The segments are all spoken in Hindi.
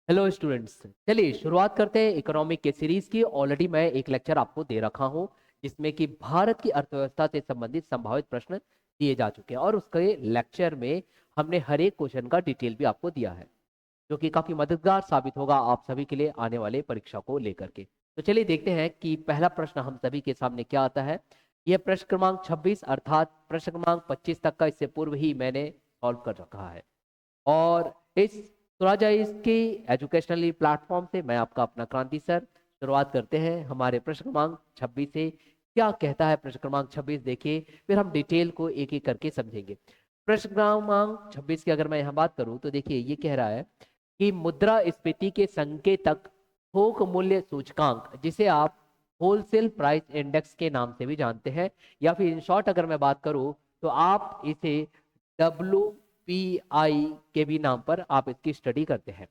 हेलो स्टूडेंट्स, चलिए शुरुआत करते हैं इकोनॉमिक के सीरीज की। ऑलरेडी मैं एक लेक्चर आपको दे रखा हूं जिसमें कि भारत की अर्थव्यवस्था से संबंधित संभावित प्रश्न दिए जा चुके हैं, और उसके लेक्चर में हमने हर एक क्वेश्चन का डिटेल भी आपको दिया है, जो कि काफी मददगार साबित होगा आप सभी के लिए आने वाले परीक्षा को लेकर के। तो चलिए देखते हैं कि पहला प्रश्न हम सभी के सामने क्या आता है। यह प्रश्न क्रमांक 26 अर्थात प्रश्न क्रमांक 25 तक का इससे पूर्व ही मैंने सॉल्व कर रखा है। और इस थोड़ा इसकी एजुकेशनली प्लेटफॉर्म से मैं आपका अपना क्रांति सर शुरुआत करते हैं हमारे प्रश्न क्रमांक 26 से। क्या कहता है प्रश्न क्रमांक 26 देखिए, फिर हम डिटेल को एक एक करके समझेंगे। प्रश्न क्रमांक 26 की अगर मैं यहाँ बात करूँ तो देखिए ये कह रहा है कि मुद्रास्फीति के संकेतक थोक मूल्य सूचकांक, जिसे आप होलसेल प्राइस इंडेक्स के नाम से भी जानते हैं, या फिर इन शॉर्ट अगर मैं बात करूं तो आप इसे WPI के भी नाम पर आप इसकी स्टडी करते हैं।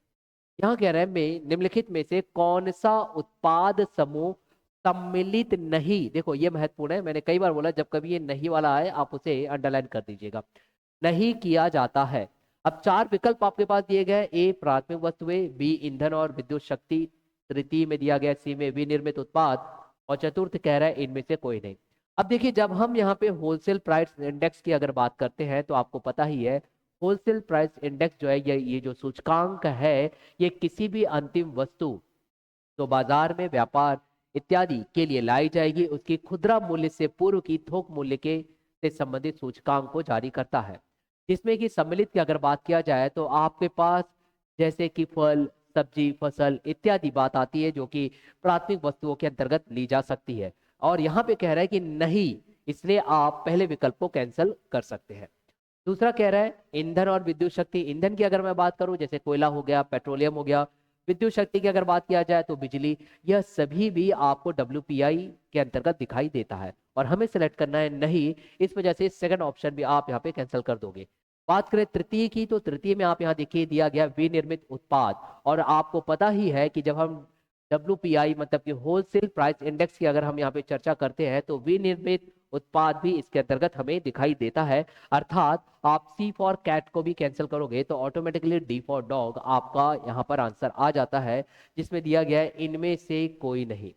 यहाँ कह रहे हैं में निम्नलिखित में से कौन सा उत्पाद समूह सम्मिलित नहीं, देखो ये महत्वपूर्ण है, मैंने कई बार बोला जब कभी ये नहीं वाला आए आप उसे अंडरलाइन कर दीजिएगा, नहीं किया जाता है। अब चार विकल्प आपके पास दिए गए, ए प्राथमिक वस्तुएं, बी ईंधन और विद्युत शक्ति, तृतीय में दिया गया सी में विनिर्मित उत्पाद, और चतुर्थ कह रहा है इनमें से कोई नहीं। अब देखिए जब हम यहाँ पे होलसेल प्राइस इंडेक्स की अगर बात करते हैं तो आपको पता ही है होलसेल प्राइस इंडेक्स जो है ये जो सूचकांक है, ये किसी भी अंतिम वस्तु तो बाजार में व्यापार इत्यादि के लिए लाई जाएगी उसकी खुदरा मूल्य से पूर्व की थोक मूल्य के से संबंधित सूचकांक को जारी करता है। जिसमें कि सम्मिलित की अगर बात किया जाए तो आपके पास जैसे कि फल, सब्जी, फसल इत्यादि बात आती है, जो कि प्राथमिक वस्तुओं के अंतर्गत ली जा सकती है। और यहाँ पे कह रहा है कि नहीं, इसलिए आप पहले विकल्प को कैंसिल कर सकते हैं। दूसरा कह रहा है ईंधन और विद्युत शक्ति, ईंधन की अगर मैं बात करूं जैसे कोयला हो गया, पेट्रोलियम हो गया, विद्युत शक्ति की अगर बात किया जाए तो बिजली, यह सभी भी आपको WPI के अंतर्गत दिखाई देता है और हमें सिलेक्ट करना है नहीं, इस वजह से सेकंड ऑप्शन भी आप यहाँ पे कैंसिल कर दोगे। बात करें तृतीय की तो तृतीय में आप यहाँ देखिए दिया गया विनिर्मित उत्पाद, और आपको पता ही है कि जब हम WPI मतलब कि होलसेल प्राइस इंडेक्स की अगर हम यहाँ पे चर्चा करते हैं तो विनिर्मित उत्पाद भी इसके अंतर्गत हमें दिखाई देता है। अर्थात आप सी फॉर कैट को भी कैंसिल करोगे तो ऑटोमेटिकली डी फॉर डॉग आपका यहाँ पर आंसर आ जाता है, जिसमें दिया गया है इनमें से कोई नहीं।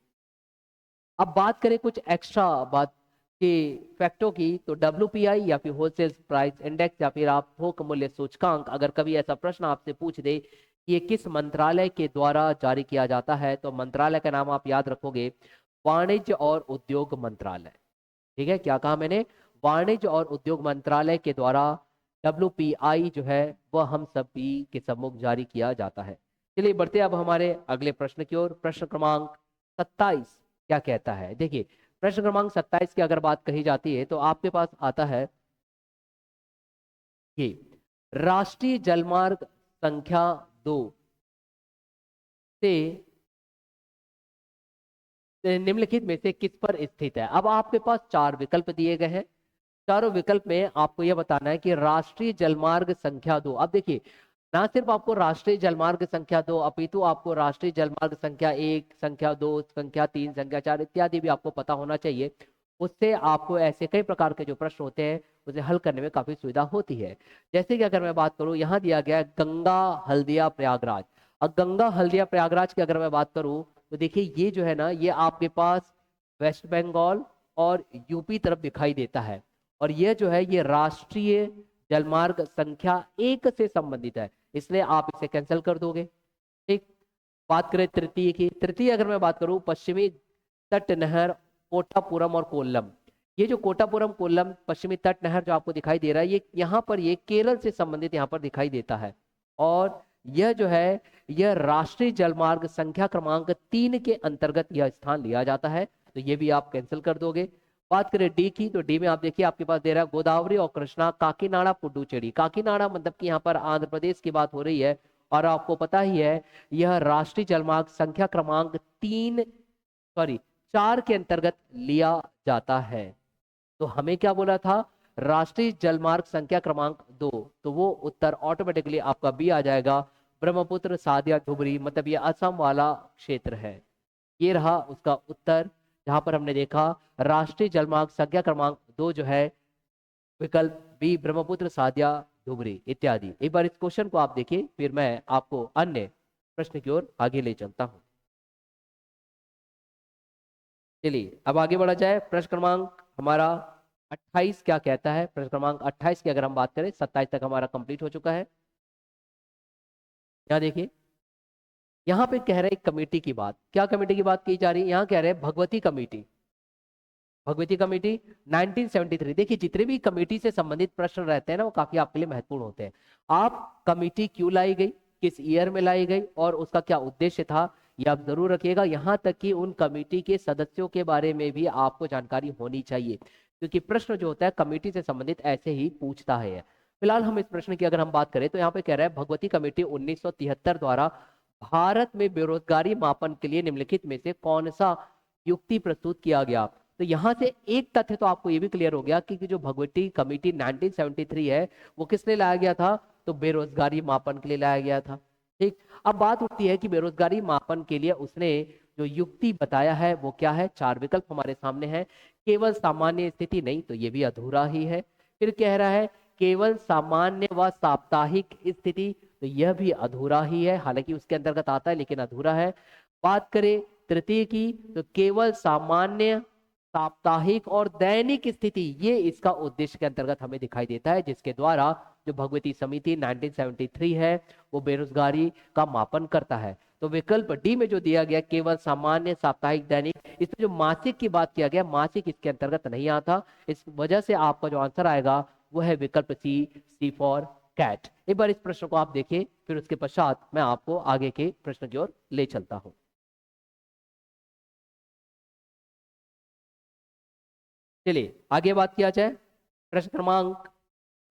अब बात करें कुछ एक्स्ट्रा बात के फैक्टों की, तो WPI या फिर होलसेल प्राइस इंडेक्स या फिर आप थोक मूल्य सूचकांक, अगर कभी ऐसा प्रश्न आपसे पूछ दे कि ये किस मंत्रालय के द्वारा जारी किया जाता है, तो मंत्रालय का नाम आप याद रखोगे वाणिज्य और उद्योग मंत्रालय। ठीक है, क्या कहा मैंने, वाणिज्य और उद्योग मंत्रालय के द्वारा WPI जो है वह हम सभी के सम्मुख जारी किया जाता है। चलिए बढ़ते अब हमारे अगले प्रश्न की ओर। प्रश्न क्रमांक 27 क्या कहता है, देखिए प्रश्न क्रमांक 27 की अगर बात कही जाती है तो आपके पास आता है कि राष्ट्रीय जलमार्ग संख्या 2 से निम्नलिखित में से किस पर स्थित है। अब आपके पास चार विकल्प दिए गए हैं, चारों विकल्प में आपको यह बताना है कि राष्ट्रीय जलमार्ग संख्या 2, अब देखिए ना सिर्फ आपको राष्ट्रीय जलमार्ग संख्या 2 अपितु आपको राष्ट्रीय जलमार्ग संख्या 1, संख्या 2, संख्या 3, संख्या 4 इत्यादि भी आपको पता होना चाहिए। उससे आपको ऐसे कई प्रकार के जो प्रश्न होते हैं उसे हल करने में काफी सुविधा होती है। जैसे कि अगर मैं बात करूं, यहाँ दिया गया है गंगा हल्दिया प्रयागराज। अब गंगा हल्दिया प्रयागराज की अगर मैं बात करूं तो देखिए ये जो है ना, ये आपके पास वेस्ट बंगाल और यूपी तरफ दिखाई देता है, और ये जो है ये राष्ट्रीय जलमार्ग संख्या 1 से संबंधित है, इसलिए आप इसे कैंसिल कर दोगे। ठीक, बात करें तृतीय की, तृतीय अगर मैं बात करूं पश्चिमी तट नहर कोटापुरम और कोल्लम, ये जो कोटापुरम कोल्लम पश्चिमी तट नहर जो आपको दिखाई दे रहा है, ये यहाँ पर ये केरल से संबंधित यहाँ पर दिखाई देता है, और यह जो है यह राष्ट्रीय जलमार्ग संख्या क्रमांक 3 के अंतर्गत यह स्थान लिया जाता है, तो ये भी आप कैंसिल कर दोगे। बात करें डी की, तो डी में आप देखिए आपके पास दे रहा है गोदावरी और कृष्णा काकीनाडा पुडुचेरी, काकीनाडा मतलब कि यहाँ पर आंध्र प्रदेश की बात हो रही है, और आपको पता ही है यह राष्ट्रीय जलमार्ग संख्या क्रमांक 3 सॉरी 4 के अंतर्गत लिया जाता है। तो हमें क्या बोला था, राष्ट्रीय जलमार्ग संख्या क्रमांक 2, तो वो उत्तर ऑटोमेटिकली आपका बी आ जाएगा, ब्रह्मपुत्र सादिया धुबरी, मतलब ये असम वाला क्षेत्र है। ये रहा उसका उत्तर, जहां पर हमने देखा राष्ट्रीय जलमार्ग संख्या क्रमांक 2 जो है विकल्प बी ब्रह्मपुत्र सादिया धुबरी इत्यादि। एक बार इस क्वेश्चन को आप देखिए, फिर मैं आपको अन्य प्रश्न की ओर आगे ले चलता हूं। चलिए अब आगे बढ़ा जाए। प्रश्न क्रमांक हमारा 28 क्या कहता है? प्रश्न क्रमांक 28 की अगर हम बात करें, 27 तक हमारा कंप्लीट हो चुका है। यहाँ देखिए, यहाँ पे कह रहे हैं कमेटी की बात। क्या कमेटी की बात की जा रही है? यहाँ कह रहे हैं भगवती कमेटी। भगवती कमेटी 1973। देखिए जितने भी कमेटी से संबंधित प्रश्न रहते हैं ना, वो काफी आपके लिए महत्वपूर्ण होते हैं। आप कमेटी क्यों लाई गई, किस ईयर में लाई गई और उसका क्या उद्देश्य था, ये आप जरूर रखिएगा। यहाँ तक कि उन कमेटी के सदस्यों के बारे में भी आपको जानकारी होनी चाहिए, क्योंकि प्रश्न जो होता है कमेटी से संबंधित ऐसे ही पूछता है। फिलहाल हम इस प्रश्न की अगर हम बात करें तो यहाँ पे कह रहा है भगवती कमेटी 1973 द्वारा भारत में बेरोजगारी मापन के लिए निम्नलिखित में से कौन सा युक्ति प्रस्तुत किया गया। तो यहां से एक तथ्य तो आपको ये भी क्लियर हो गया कि जो भगवती कमेटी 1973 है वो किस लिए लाया गया था? तो बेरोजगारी मापन के लिए लाया गया था। ठीक, अब बात उठती है कि बेरोजगारी मापन के लिए उसने जो युक्ति बताया है वो क्या है? चार विकल्प हमारे सामने है। केवल सामान्य स्थिति, नहीं तो ये भी अधूरा ही है। फिर कह रहा है केवल सामान्य व साप्ताहिक स्थिति, तो यह भी अधूरा ही है, हालांकि उसके अंतर्गत आता है लेकिन अधूरा है। बात करें तृतीय की, तो केवल सामान्य, साप्ताहिक और दैनिक स्थिति, ये इसका उद्देश्य के अंतर्गत हमें दिखाई देता है, जिसके द्वारा जो भगवती समिति 1973 है वो बेरोजगारी का मापन करता है। तो विकल्प डी में जो दिया गया केवल सामान्य, साप्ताहिक, दैनिक, इसमें जो मासिक की बात किया गया, मासिक इसके अंतर्गत नहीं आता। इस वजह से आपका जो आंसर आएगा वो है विकल्प सी, सी फॉर कैट। एक बार इस प्रश्न को आप देखिए, फिर उसके पश्चात मैं आपको आगे के प्रश्न की ओर ले चलता हूं। चलिए आगे बात किया जाए। प्रश्न क्रमांक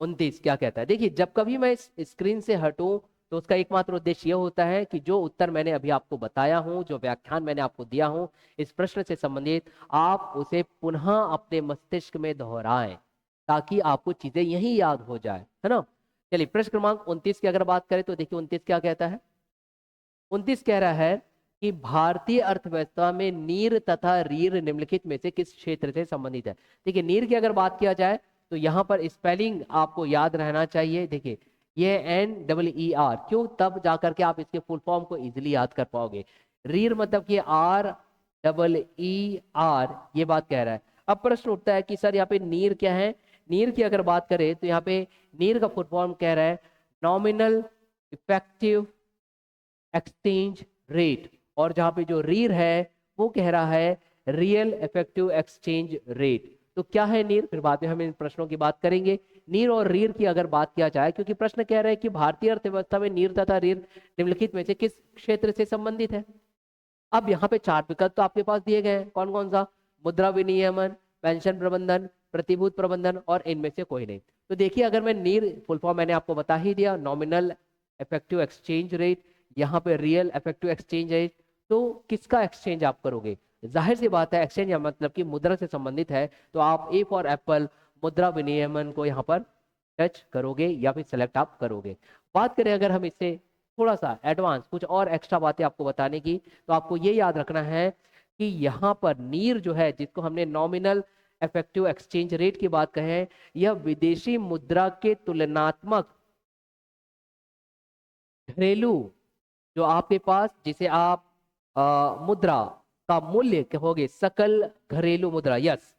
29 क्या कहता है? देखिए जब कभी मैं इस स्क्रीन से हटूं तो उसका एकमात्र उद्देश्य यह होता है कि जो उत्तर मैंने अभी आपको बताया हूं, जो व्याख्यान मैंने आपको दिया हूं इस प्रश्न से संबंधित, आप उसे पुनः अपने मस्तिष्क में दोहराएं ताकि आपको चीजें यही याद हो जाए, है ना। चलिए प्रश्न क्रमांक 29 की अगर बात करें तो देखिए 29 क्या कहता है? 29 कह रहा है कि भारतीय अर्थव्यवस्था में नीर तथा रीर निम्नलिखित में से किस क्षेत्र से संबंधित है। देखिए नीर की अगर बात किया जाए तो यहाँ पर स्पेलिंग आपको याद रहना चाहिए। देखिए ये NEER, क्यों? तब जाकर के आप इसके फुल फॉर्म को इजीली याद कर पाओगे। रीर मतलब कि REER, ये बात कह रहा है। अब प्रश्न उठता है कि सर यहाँ पे नीर क्या है? नीर की अगर बात करें तो यहाँ पे नीर का फुल फॉर्म कह रहा है नॉमिनल इफेक्टिव एक्सचेंज रेट, और जहां पे जो रीर है वो कह रहा है रियल इफेक्टिव एक्सचेंज रेट। तो क्या है नीर? फिर बाद में हम इन प्रश्नों की बात करेंगे। नीर और रीर की अगर बात किया जाए, क्योंकि प्रश्न कह रहे हैं कि भारतीय अर्थव्यवस्था में नीर तथा रीर निम्नलिखित में से किस क्षेत्र से संबंधित है। अब यहाँ पे चार विकल्प तो आपके पास दिए गए हैं, कौन कौन सा? मुद्रा विनियमन, पेंशन प्रबंधन, प्रतिभूत प्रबंधन और इनमें से कोई नहीं। तो देखिए अगर मैं नीर फुल फॉर्म मैंने आपको बता ही दिया, नॉमिनल इफेक्टिव एक्सचेंज रेट, यहाँ पे रियल इफेक्टिव एक्सचेंज रेट, तो किसका एक्सचेंज आप करोगे? जाहिर सी बात है एक्सचेंज मतलब कि मुद्रा से संबंधित है, तो आप ए फॉर एप्पल मुद्रा विनियमन को यहाँ पर टच करोगे या फिर सेलेक्ट आप करोगे। बात करें अगर हम इससे थोड़ा सा एडवांस कुछ और एक्स्ट्रा बातें आपको बताने की, तो आपको ये याद रखना है कि यहाँ पर नीर जो है, जिसको हमने नॉमिनल इफेक्टिव एक्सचेंज रेट की बात कहे, यह विदेशी मुद्रा के तुलनात्मक घरेलू जो आपके पास, जिसे आप मुद्रा का मूल्य कहोगे सकल घरेलू मुद्रा, यस,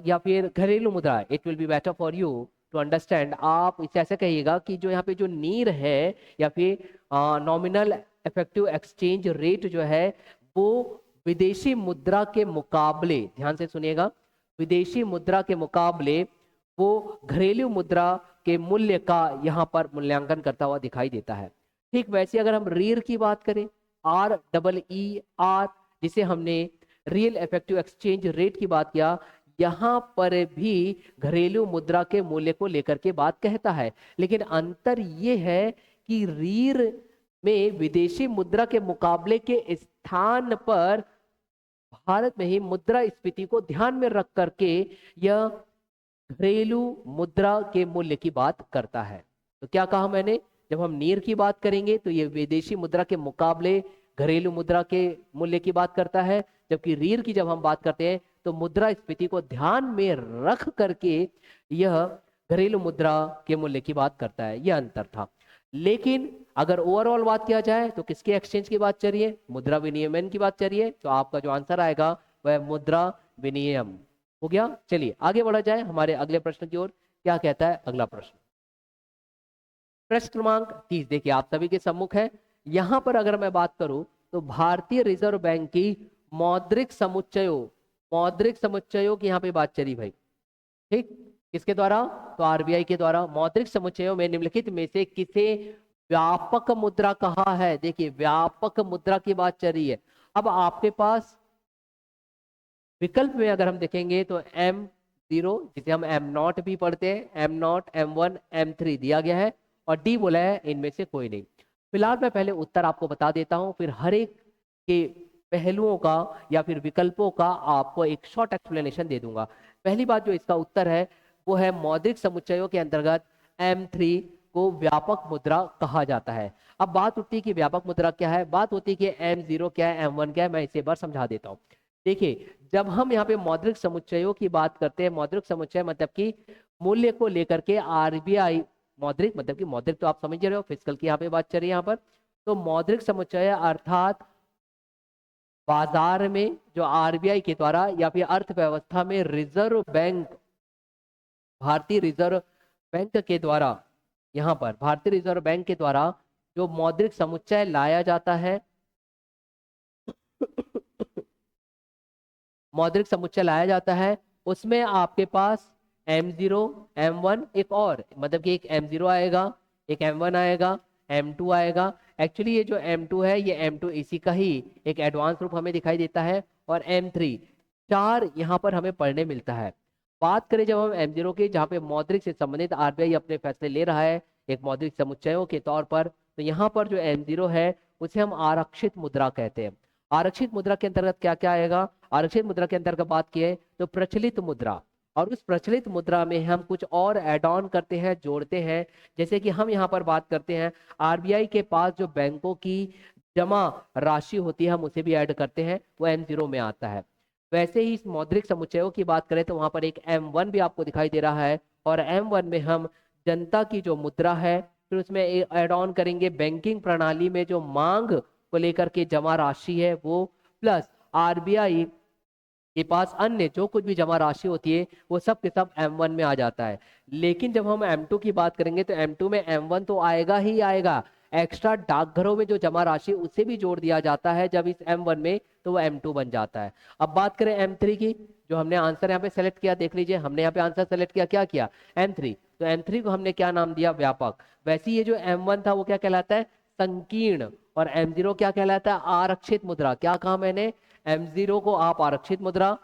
या फिर घरेलू मुद्रा, it will be better for you to understand. आप इसे ऐसे कहिएगा कि जो यहाँ पे जो नीर है या फिर नॉमिनल इफेक्टिव एक्सचेंज रेट जो है वो विदेशी मुद्रा के मुकाबले, ध्यान से सुनिएगा, विदेशी मुद्रा के मुकाबले वो घरेलू मुद्रा के मूल्य का यहाँ पर मूल्यांकन करता हुआ दिखाई देता है। ठीक वैसे अगर हम रीर की बात करें, REER, जिसे हमने रियल इफेक्टिव एक्सचेंज रेट की बात किया, यहाँ पर भी घरेलू मुद्रा के मूल्य को लेकर के बात कहता है, लेकिन अंतर ये है कि रीर में विदेशी मुद्रा के मुकाबले के स्थान पर भारत में ही मुद्रा स्फीति को ध्यान में रख करके यह घरेलू मुद्रा के मूल्य की बात करता है। तो क्या कहा मैंने? जब हम नीर की बात करेंगे तो ये विदेशी मुद्रा के मुकाबले घरेलू मुद्रा के मूल्य की बात करता है, जबकि रीर की जब हम बात करते हैं तो मुद्रा स्फीति को ध्यान में रख करके यह घरेलू मुद्रा के मूल्य की बात करता है, यह अंतर था। लेकिन अगर ओवरऑल बात किया जाए तो किसके एक्सचेंज की बात चल रही है? मुद्रा विनिमय की बात चल रही है। तो आपका जो आंसर आएगा वह मुद्रा विनिमय हो गया। चलिए आगे बढ़ा जाए हमारे अगले प्रश्न की ओर। क्या कहता है अगला प्रश्न? प्रश्न क्रमांक 30 देखिए आप सभी के सम्मुख है। यहां पर अगर मैं बात करूं तो भारतीय रिजर्व बैंक की मौद्रिक समुच्चयों की यहाँ पे बात चली भाई। ठीक, किसके द्वारा? तो आरबीआई के द्वारा। मौद्रिक समुच्चयों में निम्नलिखित में से किसे व्यापक मुद्रा कहा है? देखिए व्यापक मुद्रा की बात चल रही है। अब आपके पास विकल्प में अगर हम देखेंगे तो M0, जिसे हम M0 भी पढ़ते हैं, M0, M1, M3 दिया गया है, और डी बोला है इनमें से कोई नहीं। फिलहाल मैं पहले उत्तर आपको बता देता हूं, फिर हर एक के पहलुओं का या फिर विकल्पों का आपको एक शॉर्ट एक्सप्लेनेशन दे दूंगा। पहली बात जो इसका उत्तर है वो है मौद्रिक समुच्चयों के अंतर्गत M3 को व्यापक मुद्रा कहा जाता है। अब बात उठती है कि व्यापक मुद्रा क्या है, बात होती है कि M0 क्या है, M1 क्या है। मैं इसे एक बार समझा देता हूँ। देखिए जब हम यहाँ पे मौद्रिक समुच्चयों की बात करते हैं, मौद्रिक समुच्चय मतलब कि मूल्य को लेकर के आरबीआई, मौद्रिक मतलब कि मौद्रिक तो आप समझ रहे हो, फिजिकल की यहाँ पे बात चल रही है यहाँ पर। तो मौद्रिक समुच्चय अर्थात बाजार में जो आरबीआई के द्वारा या फिर अर्थव्यवस्था में रिजर्व बैंक, भारतीय रिजर्व बैंक के द्वारा, यहाँ पर भारतीय रिजर्व बैंक के द्वारा जो मौद्रिक समुच्चय लाया जाता है मौद्रिक समुच्चय लाया जाता है, उसमें आपके पास M0, M1, एक और मतलब कि एक M0 आएगा, एक M1 आएगा, M2 आएगा। एक्चुअली ये जो M2 है ये M2 इसी का ही एक एडवांस रूप हमें दिखाई देता है, और M3 चार यहाँ पर हमें पढ़ने मिलता है। बात करें जब हम M0 की, जहाँ पे मौद्रिक से संबंधित आरबीआई अपने फैसले ले रहा है एक मौद्रिक समुच्चयों के तौर पर, तो यहाँ पर जो M0 है उसे हम आरक्षित मुद्रा कहते हैं। आरक्षित मुद्रा के अंतर्गत क्या क्या आएगा? आरक्षित मुद्रा के अंतर्गत बात किए तो प्रचलित मुद्रा, और उस प्रचलित मुद्रा में हम कुछ और ऐड ऑन करते हैं, जोड़ते हैं। जैसे कि हम यहाँ पर बात करते हैं आरबीआई के पास जो बैंकों की जमा राशि होती है हम उसे भी ऐड करते हैं, वो M0 में आता है। वैसे ही इस मौद्रिक समुच्चयों की बात करें तो वहां पर एक M1 भी आपको दिखाई दे रहा है, और M1 में हम जनता की जो मुद्रा है, फिर उसमें ऐड ऑन करेंगे बैंकिंग प्रणाली में जो मांग को लेकर के जमा राशि है वो, प्लस आरबीआई के पास अन्य जो कुछ भी जमा राशि होती है वो सब के सब M1 में आ जाता है। लेकिन जब हम M2 की बात करेंगे तो M2 में M1 तो आएगा ही आएगा, एक्स्ट्रा डाकघरों में जो जमा राशि उसे भी जोड़ दिया जाता है जब इस M1 में, तो वो M2 बन जाता है। अब बात करें M3 की, जो हमने आंसर यहाँ पे सेलेक्ट किया, देख लीजिए हमने यहाँ पे आंसर सेलेक्ट किया, क्या किया? M3। तो M3 को हमने क्या नाम दिया? व्यापक। वैसे ये जो M1 था वो क्या कहलाता है? संकीर्ण। और M0 क्या कहलाता है? आरक्षित मुद्रा। क्या कहा मैंने? M0 को आप आरक्षित मुद्रा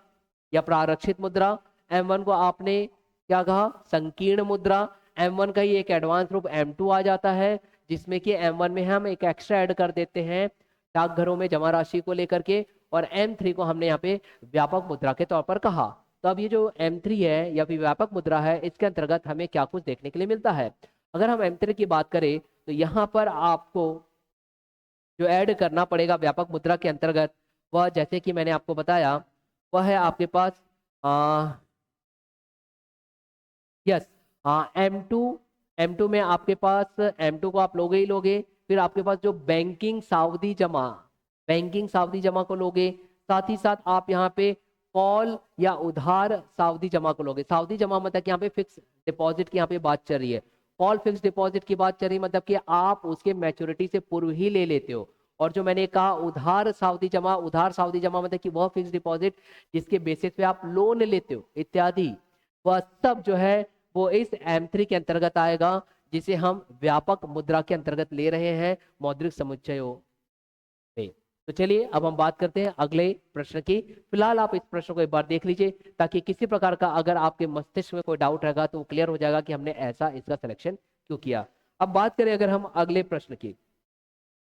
या प्रारक्षित मुद्रा, M1 को आपने क्या कहा? संकीर्ण मुद्रा। M1 का ही एक एडवांस रूप M2 आ जाता है, जिसमें कि M1 में हम एक एक्स्ट्रा ऐड कर देते हैं डाकघरों में जमा राशि को लेकर के, और M3 को हमने यहाँ पे व्यापक मुद्रा के तौर पर कहा। तो अब ये जो M3 है या फिर व्यापक मुद्रा है, इसके अंतर्गत हमें क्या कुछ देखने के लिए मिलता है? अगर हम M3 की बात करें तो यहाँ पर आपको जो ऐड करना पड़ेगा व्यापक मुद्रा के अंतर्गत, वह जैसे कि मैंने आपको बताया, वह है आपके पास यस M2। M2 में आपके पास M2 को आप लोगे ही लोगे, फिर आपके पास जो बैंकिंग सावधि जमा को लोगे, साथ ही साथ आप यहाँ पे कॉल या उधार सावधि जमा को लोगे। सावधि जमा मतलब कि यहाँ पे फिक्स डिपॉजिट की यहाँ पे बात चल रही है, कॉल फिक्स डिपॉजिट की बात चल रही है, मतलब कि आप उसके मैच्योरिटी से पूर्व ही ले लेते हो। और जो मैंने कहा उधार सावधि जमा मतलब कि वह फिक्स डिपॉजिट जिसके बेसिस पे आप लोन लेते हो इत्यादि, वह सब जो है वो इस M3 के अंतर्गत आएगा, जिसे हम व्यापक मुद्रा के अंतर्गत ले रहे हैं मौद्रिक समुच्चयों में। तो चलिए अब हम बात करते हैं अगले प्रश्न की। फिलहाल आप इस प्रश्न को एक बार देख लीजिए, ताकि किसी प्रकार का अगर आपके मस्तिष्क में कोई डाउट रहेगा तो वो क्लियर हो जाएगा कि हमने ऐसा इसका सिलेक्शन क्यों किया। अब बात करें अगर हम अगले प्रश्न की,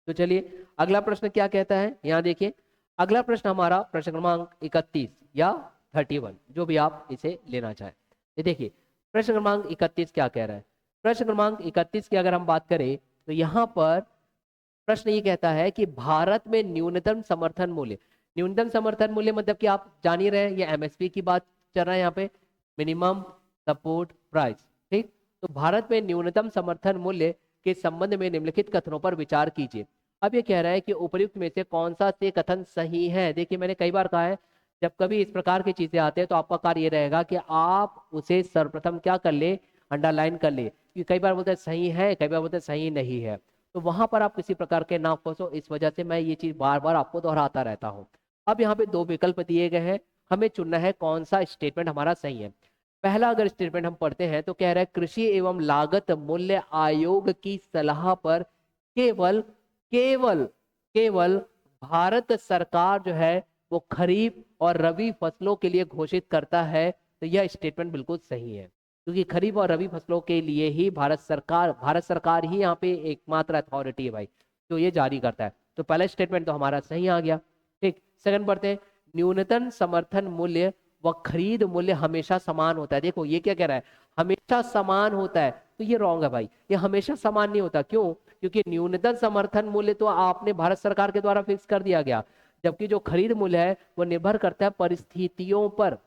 तो चलिए अगला प्रश्न क्या कहता है, यहाँ देखिए। अगला प्रश्न हमारा प्रश्न क्रमांक 31 या 31, जो भी आप इसे लेना चाहें। ये देखिए प्रश्न क्रमांक 31 क्या कह रहा है। प्रश्न क्रमांक 31 की अगर हम बात करें तो यहाँ पर प्रश्न ये कहता है कि भारत में न्यूनतम समर्थन मूल्य मतलब कि आप जान ही रहे हैं, ये MSP की बात चल रहा है यहाँ पे, मिनिमम सपोर्ट प्राइस। ठीक। तो भारत में न्यूनतम समर्थन मूल्य के संबंध में निम्नलिखित कथनों पर विचार कीजिए। अब ये कह रहा है कि उपर्युक्त में से कौन सा से कथन सही है। देखिए मैंने कई बार कहा है, जब कभी इस प्रकार की चीजें आते हैं तो आपका कार्य ये रहेगा कि आप उसे सर्वप्रथम क्या कर ले, अंडरलाइन कर ले, क्योंकि कई बार बोलते हैं सही है, कई बार बोलते हैं सही नहीं है। तो वहां पर आप किसी प्रकार के ना फंसो, इस वजह से मैं ये चीज बार बार आपको दोहराता रहता हूँ। अब यहाँ पे दो विकल्प दिए गए हैं, हमें चुनना है कौन सा स्टेटमेंट हमारा सही है। पहला अगर स्टेटमेंट हम पढ़ते हैं तो कह रहा है कृषि एवं लागत मूल्य आयोग की सलाह पर केवल केवल केवल भारत सरकार जो है वो खरीफ और रबी फसलों के लिए घोषित करता है। तो यह स्टेटमेंट बिल्कुल सही है, क्योंकि खरीफ और रबी फसलों के लिए ही भारत सरकार ही यहाँ पे एकमात्र अथॉरिटी है भाई, जो ये जारी करता है। तो पहला स्टेटमेंट तो हमारा सही आ गया। ठीक, सेकंड पढ़ते हैं। न्यूनतम समर्थन मूल्य व खरीद मूल्य हमेशा समान होता है। देखो ये क्या कह रहा है, हमेशा समान होता है, तो ये रॉन्ग है भाई, ये हमेशा समान नहीं होता। क्यों? क्योंकि न्यूनतम समर्थन मूल्य तो आपने भारत सरकार के द्वारा फिक्स कर दिया गया, जबकि जो खरीद मूल्य है वो निर्भर करता है परिस्थितियों पर,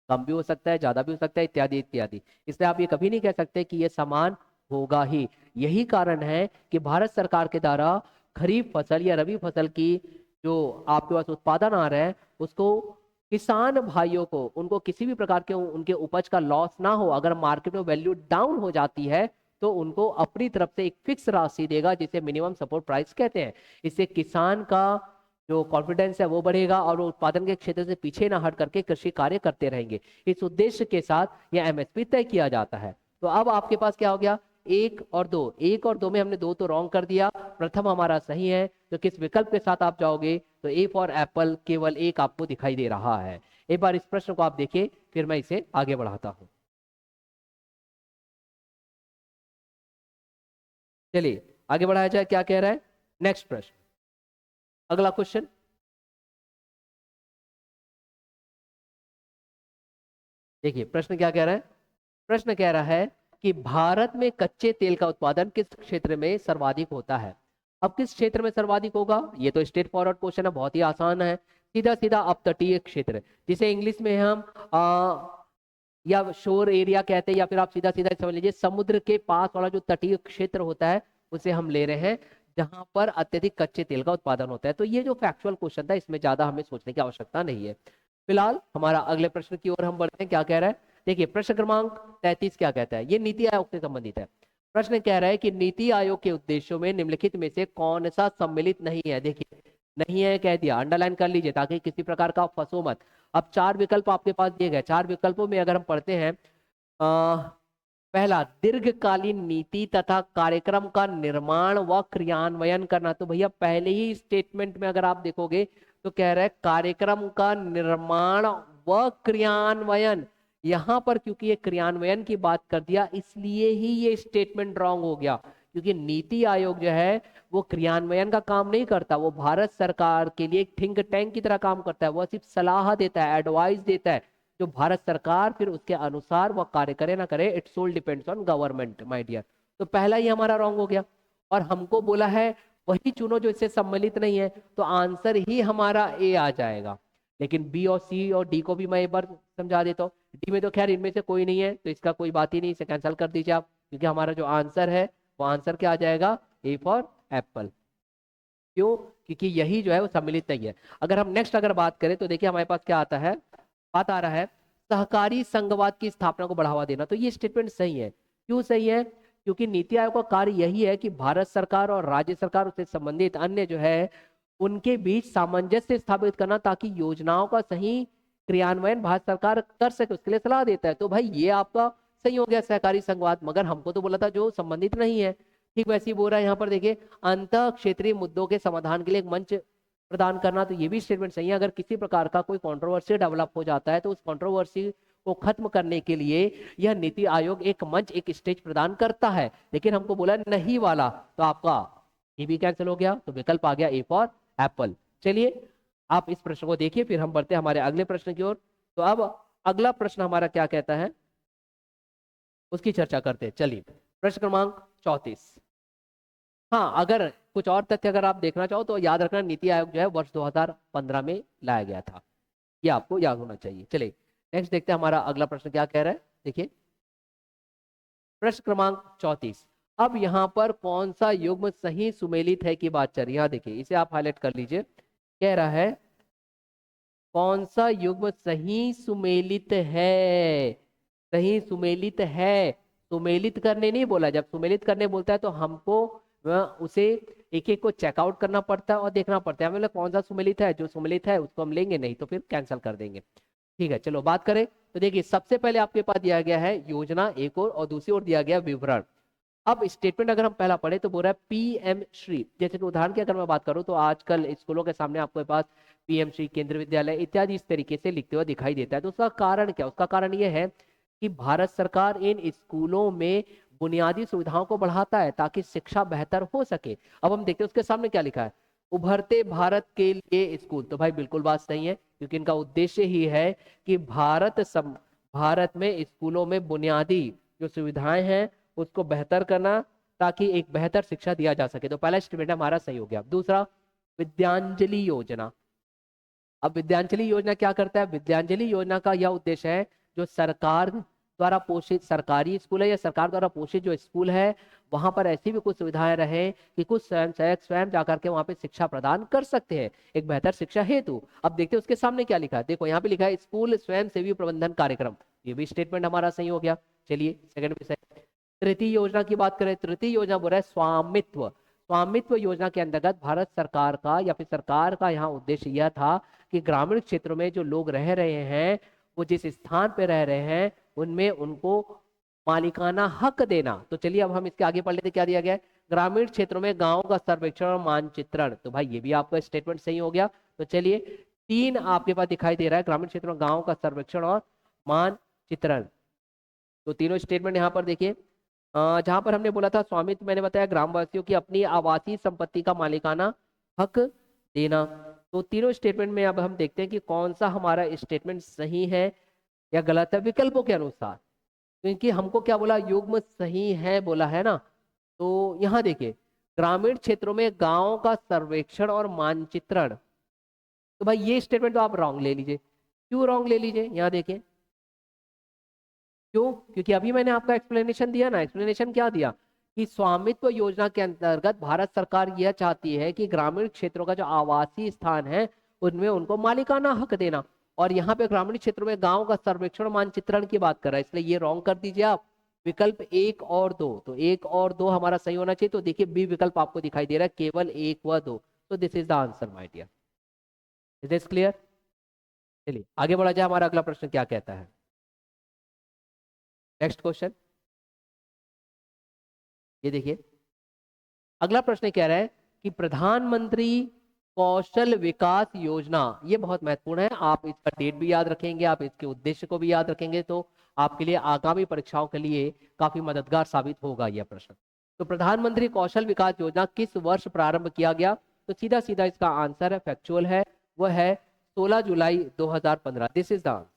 कम भी हो सकता है, ज्यादा भी हो सकता है, इत्यादि इत्यादि। इसलिए आप ये कभी नहीं कह सकते कि ये समान होगा ही। यही कारण है कि भारत सरकार के द्वारा खरीफ फसल या रबी फसल की जो आपके पास उत्पादन आ रहा है उसको किसान भाइयों को, उनको किसी भी प्रकार के उनके उपज का लॉस ना हो, अगर मार्केट में वैल्यू डाउन हो जाती है तो उनको अपनी तरफ से एक फिक्स राशि देगा, जिसे मिनिमम सपोर्ट प्राइस कहते हैं। इससे किसान का जो कॉन्फिडेंस है वो बढ़ेगा और वो उत्पादन के क्षेत्र से पीछे ना हट करके कृषि कार्य करते रहेंगे। इस उद्देश्य के साथ यह एमएसपी तय किया जाता है। तो अब आपके पास क्या हो गया, एक और दो, एक और दो में हमने दो तो रॉन्ग कर दिया, प्रथम हमारा सही है। तो किस विकल्प के साथ आप जाओगे, तो ए फॉर एप्पल केवल एक आपको दिखाई दे रहा है। एक बार इस प्रश्न को आप देखिए, फिर मैं इसे आगे बढ़ाता हूं। चलिए आगे बढ़ाया जाए, क्या कह रहा है नेक्स्ट प्रश्न, अगला क्वेश्चन। देखिए प्रश्न क्या कह रहा है, प्रश्न कह रहा है कि भारत में कच्चे तेल का उत्पादन किस क्षेत्र में सर्वाधिक होता है। अब किस क्षेत्र में सर्वाधिक होगा, ये तो स्ट्रेट फॉरवर्ड क्वेश्चन है, बहुत ही आसान है। सीधा सीधा अपतटीय क्षेत्र, जिसे इंग्लिश में हम या शोर एरिया कहते हैं, या फिर आप सीधा सीधा समझ लीजिए समुद्र के पास वाला जो तटीय क्षेत्र होता है उसे हम ले रहे हैं, जहां पर अत्यधिक कच्चे तेल का उत्पादन होता है। तो ये जो फैक्चुअल क्वेश्चन था इसमें ज्यादा हमें सोचने की आवश्यकता नहीं है। फिलहाल हमारा अगले प्रश्न की ओर हम बढ़ते हैं, क्या कह रहा है। देखिए प्रश्न क्रमांक 33 क्या कहता है, ये नीति आयोग से संबंधित है। प्रश्न कह रहा है कि नीति आयोग के उद्देश्यों में निम्नलिखित में से कौन सा सम्मिलित नहीं है। देखिए नहीं है कह दिया, अंडरलाइन कर लीजिए ताकि किसी प्रकार का फंसो मत। अब चार विकल्प आपके पास दिए गए, चार विकल्पों में अगर हम पढ़ते हैं, पहला दीर्घकालीन नीति तथा कार्यक्रम का निर्माण व क्रियान्वयन करना। तो भैया पहले ही स्टेटमेंट में अगर आप देखोगे तो कह रहा है कार्यक्रम का निर्माण व क्रियान्वयन। यहां पर क्योंकि ये क्रियान्वयन की बात कर दिया इसलिए ही ये स्टेटमेंट रॉन्ग हो गया, क्योंकि नीति आयोग जो है वो क्रियान्वयन का काम नहीं करता, वो भारत सरकार के लिए एक थिंक टैंक की तरह काम करता है, वो सिर्फ सलाह देता है, एडवाइस देता है, जो भारत सरकार फिर उसके अनुसार वह कार्य करे ना करे, it's all depends on government my dear. तो पहला ही हमारा रॉन्ग हो गया, और हमको बोला है वही चुनो जो इससे सम्मिलित नहीं है, तो आंसर ही हमारा ए आ जाएगा। लेकिन बी और सी और डी को भी मैं एक बार समझा देता हूँ। डी में तो खैर इनमें से कोई नहीं है, तो इसका कोई बात ही नहीं, इसे कैंसिल कर दीजिए आप, क्योंकि हमारा जो आंसर है वो आंसर क्या आ जाएगा, ए फॉर एप्पल। क्यों? क्योंकि यही जो है वो सम्मिलित नहीं है। अगर हम नेक्स्ट अगर बात करें तो देखिए हमारे पास क्या आता है, बात आ रहा है सहकारी संघवाद की स्थापना को बढ़ावा देना। तो ये स्टेटमेंट सही है। क्यों सही है? क्योंकि नीति आयोग का कार्य यही है कि भारत सरकार और राज्य सरकार से संबंधित अन्य जो है उनके बीच सामंजस्य स्थापित करना, ताकि योजनाओं का सही क्रियान्वयन भारत सरकार कर सके, उसके लिए सलाह देता है। तो भाई ये आपका सही हो गया सहकारी संघवाद, मगर हमको तो बोला था जो संबंधित नहीं है। ठीक वैसे ही बोल रहा है यहाँ पर, देखिए अंत क्षेत्रीय मुद्दों के समाधान के लिए एक मंच प्रदान करना। तो ये भी स्टेटमेंट सही है। अगर किसी प्रकार का कोई कंट्रोवर्सी डेवलप हो जाता है तो उस कंट्रोवर्सी को खत्म करने के लिए यह नीति आयोग एक मंच, एक स्टेज प्रदान करता है। लेकिन हमको बोला नहीं वाला, तो आपका ये भी कैंसिल हो गया, तो विकल्प आ गया ए फॉर एप्पल। चलिए आप इस प्रश्न को देखिए, फिर हम बढ़ते हैं हमारे अगले प्रश्न की ओर। तो अब अगला प्रश्न हमारा क्या कहता है उसकी चर्चा करते हैं। चलिए प्रश्न क्रमांक 34। हाँ, अगर कुछ और तथ्य अगर आप देखना चाहो तो याद रखना नीति आयोग जो है वर्ष 2015 में लाया गया था, ये आपको याद होना चाहिए। चलिए नेक्स्ट देखते हैं हमारा अगला प्रश्न क्या कह रहा है। देखिए प्रश्न क्रमांक 34। अब यहाँ पर कौन सा युग्म सही सुमेलित है की बात चल रही है। यहाँ देखिए, इसे आप हाईलाइट कर लीजिए। कह रहा है कौन सा युग्म सही सुमेलित है। सही सुमेलित है, सुमेलित करने नहीं बोला। जब सुमेलित करने बोलता है तो हमको उसे एक एक को चेकआउट करना पड़ता है और देखना पड़ता है मतलब कौन सा सुमेलित है। जो सुमेलित है उसको हम लेंगे, नहीं तो फिर कैंसिल कर देंगे। ठीक है, चलो बात करें तो देखिए, सबसे पहले आपके पास दिया गया है योजना एक और दूसरी ओर दिया गया विवरण। अब स्टेटमेंट अगर हम पहला पढ़े तो बोल रहा है पीएम श्री। जैसे कि उदाहरण की अगर मैं बात करूं तो आजकल स्कूलों के सामने आपके पास पीएम श्री, केंद्रीय विद्यालय इत्यादि इस तरीके से लिखते हुए दिखाई देता है। तो उसका कारण क्या? उसका कारण यह है कि भारत सरकार इन स्कूलों में बुनियादी सुविधाओं को बढ़ाता है ताकि शिक्षा बेहतर हो सके। अब हम देखते हैं उसके सामने क्या लिखा है, उभरते भारत के लिए स्कूल। तो भाई बिल्कुल बात सही है, क्योंकि इनका उद्देश्य ही है कि भारत में स्कूलों में बुनियादी जो सुविधाएं हैं उसको बेहतर करना, ताकि एक बेहतर शिक्षा दिया जा सके। तो पहला स्टेटमेंट हमारा सही हो गया। दूसरा, विद्यांजलि योजना। अब विद्यांजलि योजना क्या करता है? विद्यांजलि योजना का यह उद्देश्य है जो सरकार द्वारा पोषित सरकारी स्कूल है या सरकार द्वारा पोषित जो स्कूल है वहां पर ऐसी भी कुछ सुविधाएं रहे कि कुछ स्वयंसेवक स्वयं जाकर के वहां पे शिक्षा प्रदान कर सकते हैं एक बेहतर शिक्षा हेतु। अब देखते हैं उसके सामने क्या लिखा है। देखो यहाँ पे लिखा है स्कूल स्वयं सेवी प्रबंधन कार्यक्रम। ये भी स्टेटमेंट हमारा सही हो गया। चलिए सेकंड विषय, तृतीय योजना की बात करें। तृतीय योजना बोल रहा है स्वामित्व। स्वामित्व योजना के अंतर्गत भारत सरकार का या फिर सरकार का यहाँ उद्देश्य यह था कि ग्रामीण क्षेत्रों में जो लोग रह रहे हैं वो जिस स्थान पे रह रहे हैं उनमें उनको मालिकाना हक देना। तो चलिए अब हम इसके आगे पढ़ लेते, क्या दिया गया है, ग्रामीण क्षेत्रों में गांव का सर्वेक्षण और मानचित्रण। तो भाई ये भी आपका स्टेटमेंट सही हो गया। तो चलिए तीन आपके पास दिखाई दे रहा है, ग्रामीण क्षेत्रों में गांव का सर्वेक्षण और मानचित्रण। तो तीनों स्टेटमेंट यहाँ पर देखिए, जहां पर हमने बोला था स्वामित्व, मैंने बताया ग्रामवासियों की अपनी आवासीय संपत्ति का मालिकाना हक देना। तो तीनों स्टेटमेंट में अब हम देखते हैं कि कौन सा हमारा स्टेटमेंट सही है या गलत है विकल्पों के अनुसार। क्योंकि हमको क्या बोला, युग्म सही है बोला है ना। तो यहाँ देखिए, ग्रामीण क्षेत्रों में गांव का सर्वेक्षण और मानचित्रण। तो भाई ये स्टेटमेंट तो आप रॉन्ग ले लीजिए। क्यों रॉन्ग ले लीजिए? यहाँ देखिए क्यों, क्योंकि अभी मैंने आपका एक्सप्लेनेशन दिया ना। एक्सप्लेनेशन क्या दिया कि स्वामित्व योजना के अंतर्गत भारत सरकार यह चाहती है कि ग्रामीण क्षेत्रों का जो आवासीय स्थान है उनमें उनको मालिकाना हक देना। और यहाँ पे ग्रामीण क्षेत्रों में गांव का सर्वेक्षण मानचित्रण की बात कर रहा है, इसलिए ये रॉन्ग कर दीजिए आप। विकल्प एक और दो, तो एक और दो हमारा सही होना चाहिए। तो देखिए बी विकल्प आपको दिखाई दे रहा है, केवल एक व दो। तो this is the answer my dear. Is this clear? चलिए आगे बढ़ा जाए, हमारा अगला प्रश्न क्या कहता है। नेक्स्ट क्वेश्चन, ये देखिए अगला प्रश्न कह रहा है कि प्रधानमंत्री कौशल विकास योजना, ये बहुत महत्वपूर्ण है। आप इसका डेट भी याद रखेंगे, आप इसके उद्देश्य को भी याद रखेंगे तो आपके लिए आगामी परीक्षाओं के लिए काफी मददगार साबित होगा यह प्रश्न। तो प्रधानमंत्री कौशल विकास योजना किस वर्ष प्रारंभ किया गया? तो सीधा सीधा इसका आंसर है, फैक्चुअल है, वह है 16 जुलाई 2015। This is the answer.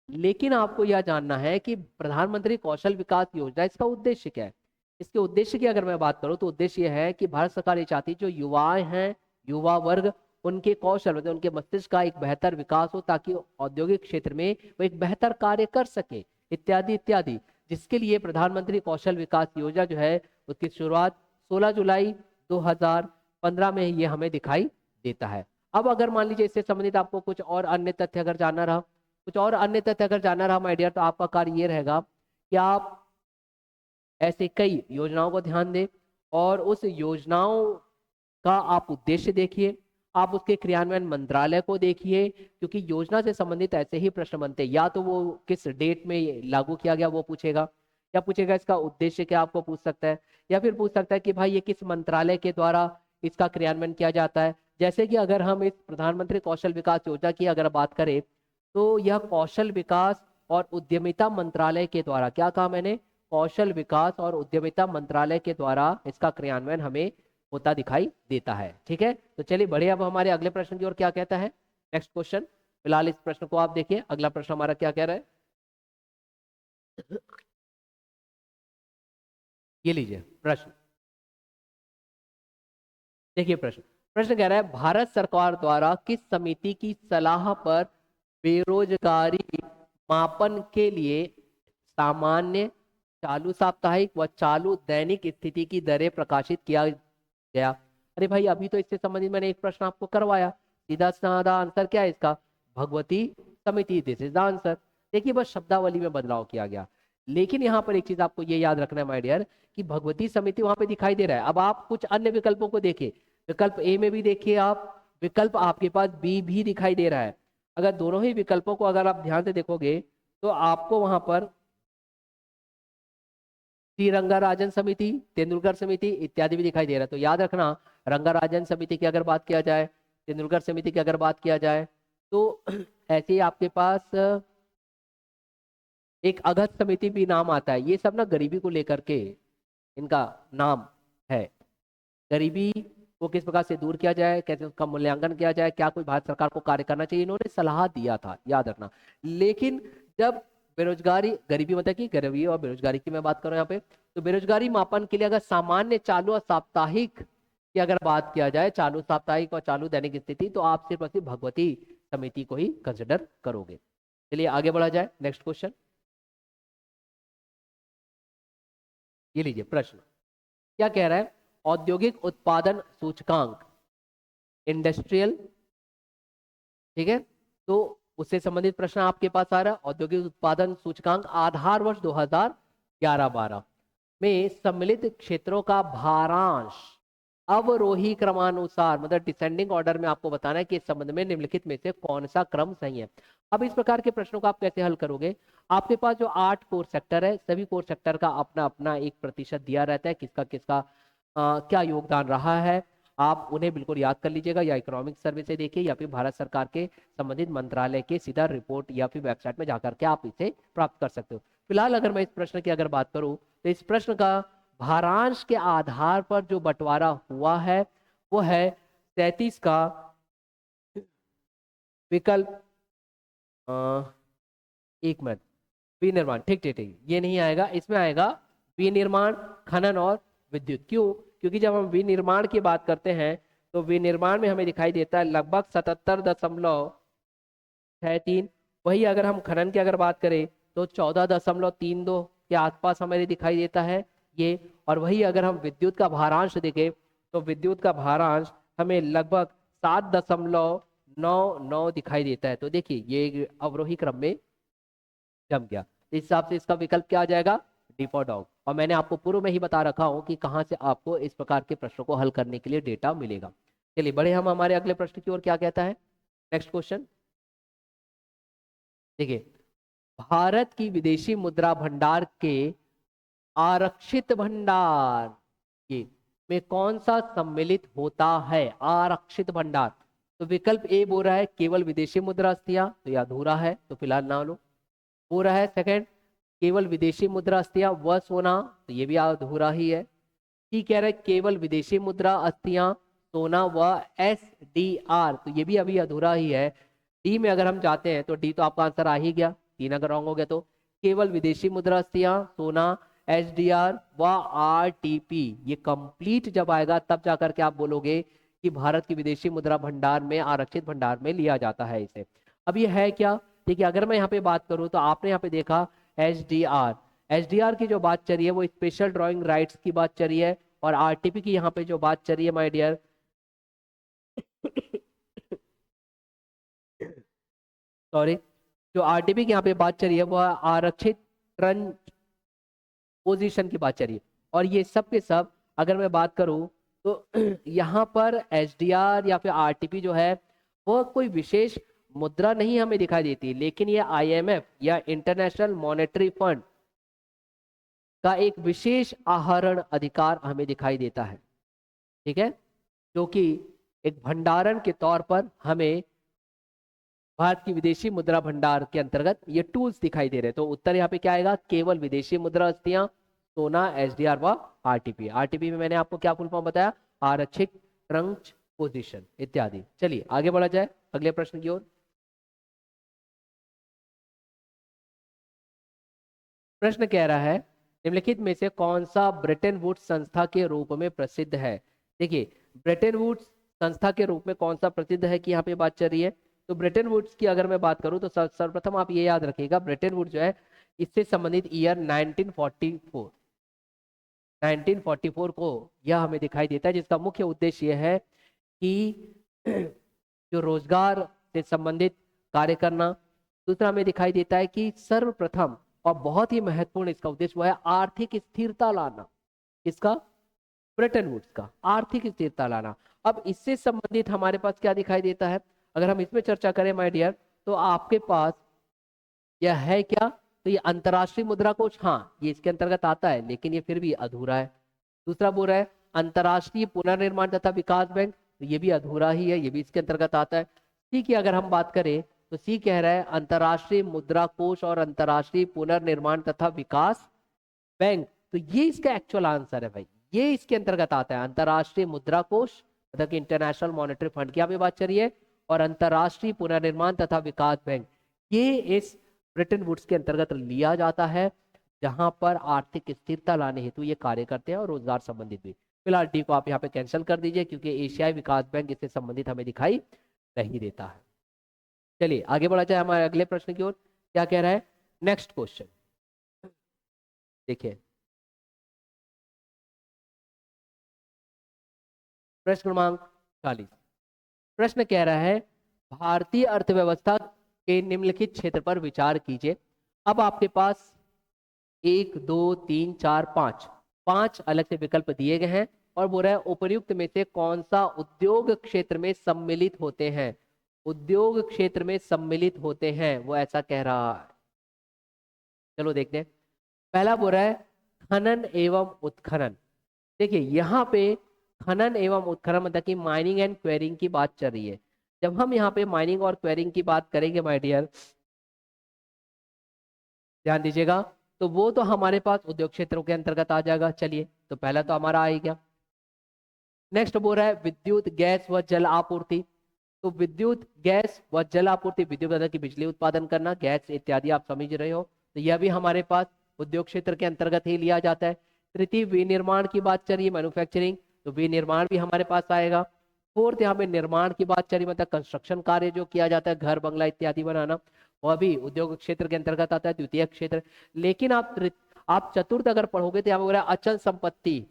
लेकिन आपको यह जानना है कि प्रधानमंत्री कौशल विकास योजना इसका उद्देश्य क्या है। इसके उद्देश्य की अगर मैं बात करूं तो उद्देश्य यह है कि भारत सरकार ये चाहती है जो युवाएं हैं, युवा वर्ग, उनके कौशल मतलब उनके मस्तिष्क का एक बेहतर विकास हो ताकि औद्योगिक क्षेत्र में वो एक बेहतर कार्य कर सके इत्यादि इत्यादि। जिसके लिए प्रधानमंत्री कौशल विकास योजना जो है उसकी शुरुआत 16 जुलाई 2015 में ये हमें दिखाई देता है। अब अगर मान लीजिए इससे संबंधित आपको कुछ और अन्य तथ्य अगर जानना रहा, कुछ और अन्य तथ्य अगर जानना रहा माय डियर, तो आपका कार्य ये रहेगा कि आप ऐसे कई योजनाओं को ध्यान दें और उस योजनाओं का आप उद्देश्य देखिए, आप उसके क्रियान्वयन मंत्रालय को देखिए, क्योंकि योजना से संबंधित ऐसे ही प्रश्न बनते हैं। या तो वो किस डेट में ये लागू किया गया वो पूछेगा, या पूछेगा इसका उद्देश्य क्या आपको पूछ सकता है, या फिर पूछ सकता है कि भाई ये किस मंत्रालय के द्वारा इसका क्रियान्वयन किया जाता है। जैसे कि अगर हम इस प्रधानमंत्री कौशल विकास योजना की अगर बात करें तो यह कौशल विकास और उद्यमिता मंत्रालय के द्वारा, क्या कहा मैंने, कौशल विकास और उद्यमिता मंत्रालय के द्वारा इसका क्रियान्वयन हमें होता दिखाई देता है। ठीक है, तो चलिए बढ़े अब हमारे अगले प्रश्न की ओर क्या कहता है। नेक्स्ट क्वेश्चन, फिलहाल इस प्रश्न को आप देखिए, अगला प्रश्न हमारा क्या कह रहा है, ये लीजिए प्रश्न। देखिए प्रश्न, प्रश्न कह रहा है भारत सरकार द्वारा किस समिति की सलाह पर बेरोजगारी मापन के लिए सामान्य चालू साप्ताहिक व चालू दैनिक स्थिति की दरें प्रकाशित किया गया। अरे भाई अभी तो इससे संबंधित मैंने एक प्रश्न आपको करवाया, सीधा साधा आंसर क्या है इसका, भगवती समिति, दिस इज द आंसर। देखिए बस शब्दावली में बदलाव किया गया, लेकिन यहाँ पर एक चीज आपको ये याद रखना है माय डियर, कि भगवती समिति वहां पे दिखाई दे रहा है। अब आप कुछ अन्य विकल्पों को देखिए, विकल्प ए में भी देखिए आप, विकल्प आपके पास बी भी दिखाई दे रहा है। अगर दोनों ही विकल्पों को अगर आप ध्यान से देखोगे तो आपको वहां पर श्री रंगाराजन समिति, तेंदुलकर समिति इत्यादि भी दिखाई दे रहा है। तो याद रखना, रंगाराजन समिति की अगर बात किया जाए, तेंदुलकर समिति की अगर बात किया जाए, तो ऐसे ही आपके पास एक अगस्त समिति भी नाम आता है। ये सब ना गरीबी को लेकर के इनका नाम है। गरीबी को किस प्रकार से दूर किया जाए, कैसे उसका मूल्यांकन किया जाए, क्या कोई भारत सरकार को कार्य करना चाहिए, इन्होंने सलाह दिया था, याद रखना। लेकिन जब बेरोजगारी, गरीबी मतलब कि गरीबी और बेरोजगारी की मैं बात कर रहा हूँ यहाँ पे, तो बेरोजगारी मापन के लिए अगर सामान्य चालू और साप्ताहिक की अगर बात किया जाए, चालू साप्ताहिक और चालू दैनिक स्थिति, तो आप सिर्फ और सिर्फ भगवती समिति को ही कंसिडर करोगे। चलिए आगे बढ़ा जाए, नेक्स्ट क्वेश्चन। ये लीजिए प्रश्न, क्या कह रहा है, औद्योगिक उत्पादन सूचकांक, इंडस्ट्रियल, ठीक है, तो उससे संबंधित प्रश्न आपके पास आ रहा है। औद्योगिक उत्पादन सूचकांक आधार वर्ष 2011-12 में सम्मिलित क्षेत्रों का भारांश अवरोही क्रमानुसार, मतलब डिसेंडिंग ऑर्डर में आपको बताना है कि इस संबंध में निम्नलिखित में से कौन सा क्रम सही है। अब इस प्रकार के प्रश्नों को आप कैसे हल करोगे, आपके पास जो 8 कोर सेक्टर है, सभी कोर सेक्टर का अपना अपना एक प्रतिशत दिया रहता है, किसका किसका क्या योगदान रहा है, आप उन्हें बिल्कुल याद कर लीजिएगा, या इकोनॉमिक सर्वे से देखिए, या फिर भारत सरकार के संबंधित मंत्रालय के सीधा रिपोर्ट या फिर वेबसाइट में जाकर के आप इसे प्राप्त कर सकते हो। फिलहाल अगर मैं इस प्रश्न की अगर बात करूं, तो इस प्रश्न का भारांश के आधार पर जो बंटवारा हुआ है वो है 37 का विकल्प, एक मिनट, विनिर्माण, ठीक ठीक ठीक, ये नहीं आएगा, इसमें आएगा विनिर्माण, खनन और विद्युत। क्यों, क्योंकि जब हम विनिर्माण की बात करते हैं तो विनिर्माण में हमें दिखाई देता है लगभग 77.63। वही अगर हम खनन की अगर बात करें तो 14.32 के आसपास हमें दिखाई देता है ये। और वही अगर हम विद्युत का भारांश देखें तो विद्युत का भारांश हमें लगभग 7.99 दिखाई देता है। तो देखिए ये अवरोही क्रम में जम गया। इस हिसाब से इसका विकल्प क्या आ जाएगा, डी फॉर डॉग। और मैंने आपको पूर्व में ही बता रखा हूं कि कहां से आपको इस प्रकार के प्रश्नों को हल करने के लिए डेटा मिलेगा। चलिए बढ़े हम हमारे अगले प्रश्न की ओर, क्या कहता है नेक्स्ट क्वेश्चन। देखिए, भारत की विदेशी मुद्रा भंडार के आरक्षित भंडार के में कौन सा सम्मिलित होता है, आरक्षित भंडार। तो विकल्प ए बोल रहा है केवल विदेशी मुद्रा अस्थियां, तो यह अधूरा है, तो फिलहाल ना लो। हो रहा है सेकंड, केवल विदेशी मुद्रा अस्थियां व सोना, तो ये भी अधूरा ही है। ठीक कह रहा है केवल विदेशी मुद्रा अस्थियां, सोना व SDR, तो ये भी अभी अधूरा ही है। डी में अगर हम जाते हैं तो डी तो आपका आंसर आ ही गया, 3 अगर रॉन्ग हो गया तो केवल विदेशी मुद्रा अस्थियां, सोना, SDR व RTP, ये कंप्लीट जब आएगा तब जाकर के आप बोलोगे कि भारत की विदेशी मुद्रा भंडार में, आरक्षित भंडार में लिया जाता है इसे। अब ये है क्या, देखिए अगर मैं यहाँ पे बात करूँ तो आपने यहाँ पे देखा SDR की जो बात चल रही है वो स्पेशल ड्राइंग राइट्स की बात चल रही है, और RTP की यहाँ पे जो बात चल रही है माय डियर सॉरी, जो RTP की यहाँ पे बात चल रही है वो आरक्षित पोजीशन की बात चल रही है। और ये सब के सब अगर मैं बात करूं तो यहाँ पर SDR या फिर RTP जो है वो कोई विशेष मुद्रा नहीं हमें दिखाई देती, लेकिन ये IMF या इंटरनेशनल मॉनेटरी फंड का एक विशेष आहरण अधिकार हमें दिखाई देता है, ठीक है, जो कि एक भंडारण के तौर पर हमें भारत की विदेशी मुद्रा भंडार के अंतर्गत ये टूल्स दिखाई दे रहे हैं। तो उत्तर यहाँ पे क्या आएगा, केवल विदेशी मुद्रा अस्थियां, सोना, SDR व RTP में मैंने आपको क्या फुल फॉर्म बताया, आरक्षित ट्रंच पोजीशन इत्यादि। चलिए आगे बढ़ा जाए अगले प्रश्न की ओर। प्रश्न कह रहा है निम्नलिखित में से कौन सा ब्रेटन वुड्स संस्था के रूप में प्रसिद्ध है। देखिए ब्रेटन वुड्स संस्था के रूप में कौन सा प्रसिद्ध है कि यहाँ पे बात चल रही है। तो ब्रेटन वुड्स की अगर मैं बात करूं तो सर्वप्रथम आप ये याद रखिएगा, ब्रेटन वुड्स जो है इससे संबंधित ईयर 1944 को यह हमें दिखाई देता है, जिसका मुख्य उद्देश्य यह है कि जो रोजगार से संबंधित कार्य करना। दूसरा हमें दिखाई देता है कि सर्वप्रथम और बहुत ही महत्वपूर्ण इसका उद्देश्य वो है आर्थिक स्थिरता लाना। इसका ब्रेटन वुड्स का आर्थिक स्थिरता लाना। अब इससे संबंधित हमारे पास क्या दिखाई देता है, अगर हम इसमें चर्चा करें माय डियर, तो आपके पास यह है क्या, तो ये अंतर्राष्ट्रीय मुद्रा कोष, हाँ ये इसके अंतर्गत आता है, लेकिन ये फिर भी अधूरा है। दूसरा बोल रहा है अंतर्राष्ट्रीय पुनर्निर्माण तथा विकास बैंक, तो ये भी अधूरा ही है, ये भी इसके अंतर्गत आता है। सी की अगर हम बात करें तो सी कह रहा है अंतर्राष्ट्रीय मुद्रा कोष और अंतर्राष्ट्रीय पुनर्निर्माण तथा विकास बैंक, तो ये इसका एक्चुअल आंसर है भाई, ये इसके अंतर्गत आता है। अंतर्राष्ट्रीय मुद्रा कोष मतलब कि इंटरनेशनल मॉनेटरी फंड की हमें बात चलिए, और अंतर्राष्ट्रीय पुनर्निर्माण तथा विकास बैंक, ये इस ब्रेटन वुड्स के अंतर्गत लिया जाता है, जहां पर आर्थिक स्थिरता लाने हेतु ये कार्य करते हैं और रोजगार संबंधित भी। फिलहाल डी को आप यहाँ पे कैंसिल कर दीजिए, क्योंकि एशियाई विकास बैंक इससे संबंधित हमें दिखाई नहीं देता है। चलिए आगे बढ़ा जाए हमारे अगले प्रश्न की ओर। क्या कह रहा है नेक्स्ट क्वेश्चन, देखिए प्रश्न क्रमांक 40। प्रश्न कह रहा है भारतीय अर्थव्यवस्था के निम्नलिखित क्षेत्र पर विचार कीजिए। अब आपके पास 1 2 3 4 5 5 अलग से विकल्प दिए गए हैं, और बोल रहा है उपर्युक्त में से कौन सा उद्योग क्षेत्र में सम्मिलित होते हैं, उद्योग क्षेत्र में सम्मिलित होते हैं, वो ऐसा कह रहा है। चलो देखते हैं। पहला बोल रहा है खनन एवं उत्खनन। देखिए यहाँ पे खनन एवं उत्खनन मतलब कि माइनिंग एंड क्वेरिंग की बात चल रही है। जब हम यहाँ पे माइनिंग और क्वेरिंग की बात करेंगे माय डियर, ध्यान दीजिएगा, तो वो तो हमारे पास उद्योग क्षेत्रों के अंतर्गत आ जाएगा। चलिए तो पहला तो हमारा आ ही गया। नेक्स्ट बोल रहा है विद्युत गैस व जल आपूर्ति। तो विद्युत गैस व जल आपूर्ति, विद्युत मतलब की बिजली उत्पादन करना, गैस इत्यादि आप समझ रहे हो, तो यह भी हमारे पास उद्योग क्षेत्र के अंतर्गत ही लिया जाता है। तृतीय विनिर्माण की बात चल रही है, मैन्युफैक्चरिंग, तो विनिर्माण भी हमारे पास आएगा। फोर्थ यहाँ पे निर्माण की बात चल रही है, मतलब कंस्ट्रक्शन कार्य जो किया जाता है, घर बंगला इत्यादि बनाना, वह भी उद्योग क्षेत्र के अंतर्गत आता है, द्वितीय क्षेत्र। लेकिन आप चतुर्थ अगर पढ़ोगे तो यहाँ पे अचल संपत्ति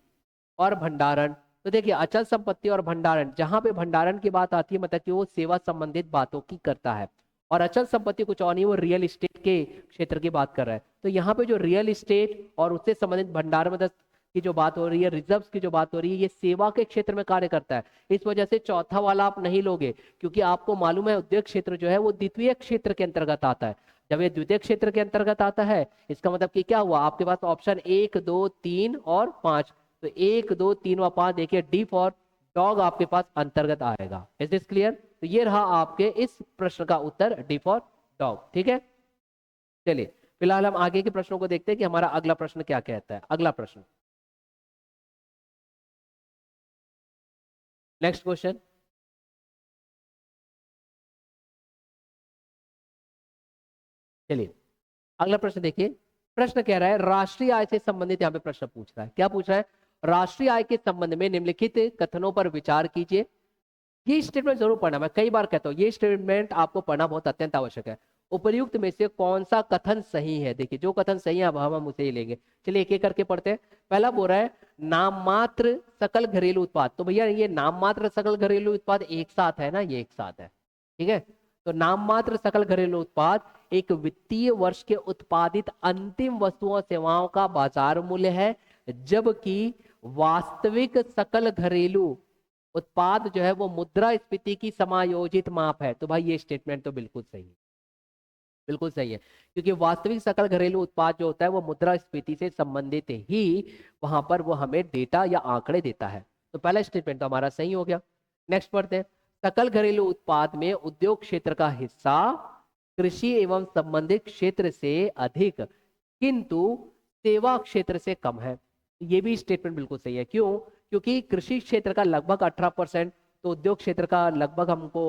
और भंडारण। तो देखिए अचल संपत्ति और भंडारण, जहां पे भंडारण की बात आती है मतलब कि वो सेवा संबंधित बातों की करता है, और अचल संपत्ति कुछ और नहीं, वो रियल इस्टेट के क्षेत्र की बात कर रहा है। तो यहाँ पे जो रियल इस्टेट और उससे संबंधित भंडार मतलब की जो बात हो रही है, रिजर्व्स की जो बात हो रही है, ये सेवा के क्षेत्र में कार्य करता है। इस वजह से चौथा वाला आप नहीं लोगे, क्योंकि आपको मालूम है उद्योग क्षेत्र जो है वो द्वितीय क्षेत्र के अंतर्गत आता है। जब ये द्वितीय क्षेत्र के अंतर्गत आता है, इसका मतलब कि क्या हुआ, आपके पास ऑप्शन 1 2 3 और 5, तो 1 2 3 व 5 देखिए डी फॉर डॉग आपके पास अंतर्गत आएगा। Is this clear? तो ये रहा आपके इस प्रश्न का उत्तर, डी फॉर डॉग। ठीक है, चलिए फिलहाल हम आगे के प्रश्नों को देखते हैं कि हमारा अगला प्रश्न क्या कहता है। अगला प्रश्न, नेक्स्ट क्वेश्चन, चलिए अगला प्रश्न देखिए। प्रश्न कह रहा है राष्ट्रीय आय से संबंधित, यहाँ पे प्रश्न पूछ रहा है, क्या पूछ रहा है, राष्ट्रीय आय के संबंध में निम्नलिखित कथनों पर विचार कीजिए। ये स्टेटमेंट जरूर पढ़ना, मैं कई बार कहता हूँ ये स्टेटमेंट आपको पढ़ना बहुत अत्यंत आवश्यक है। उपर्युक्त में से कौन सा कथन सही है, देखिए जो कथन सही है अब हम उसे ही लेंगे। चलिए एक एक करके पढ़ते हैं। पहला बोल रहा है नाम मात्र सकल घरेलू उत्पाद, तो भैया ये नाम मात्र सकल घरेलू उत्पाद एक साथ है ना, ये एक साथ है, ठीक है। तो नाम मात्र सकल घरेलू उत्पाद एक वित्तीय वर्ष के उत्पादित अंतिम वस्तुओं और सेवाओं का बाजार मूल्य है, जबकि वास्तविक सकल घरेलू उत्पाद जो है वो मुद्रास्फीति की समायोजित माप है। तो भाई ये स्टेटमेंट तो बिल्कुल सही है, बिल्कुल सही है, क्योंकि वास्तविक सकल घरेलू उत्पाद जो होता है वो मुद्रास्फीति से संबंधित ही वहां पर वो हमें डेटा या आंकड़े देता है। तो पहला स्टेटमेंट तो हमारा सही हो गया। नेक्स्ट पढ़ते हैं। सकल घरेलू उत्पाद में उद्योग क्षेत्र का हिस्सा कृषि एवं संबंधित क्षेत्र से अधिक किंतु सेवा क्षेत्र से कम है। ये भी स्टेटमेंट बिल्कुल सही है। क्यों? क्योंकि कृषि क्षेत्र का लगभग 18%, तो उद्योग क्षेत्र का लगभग हमको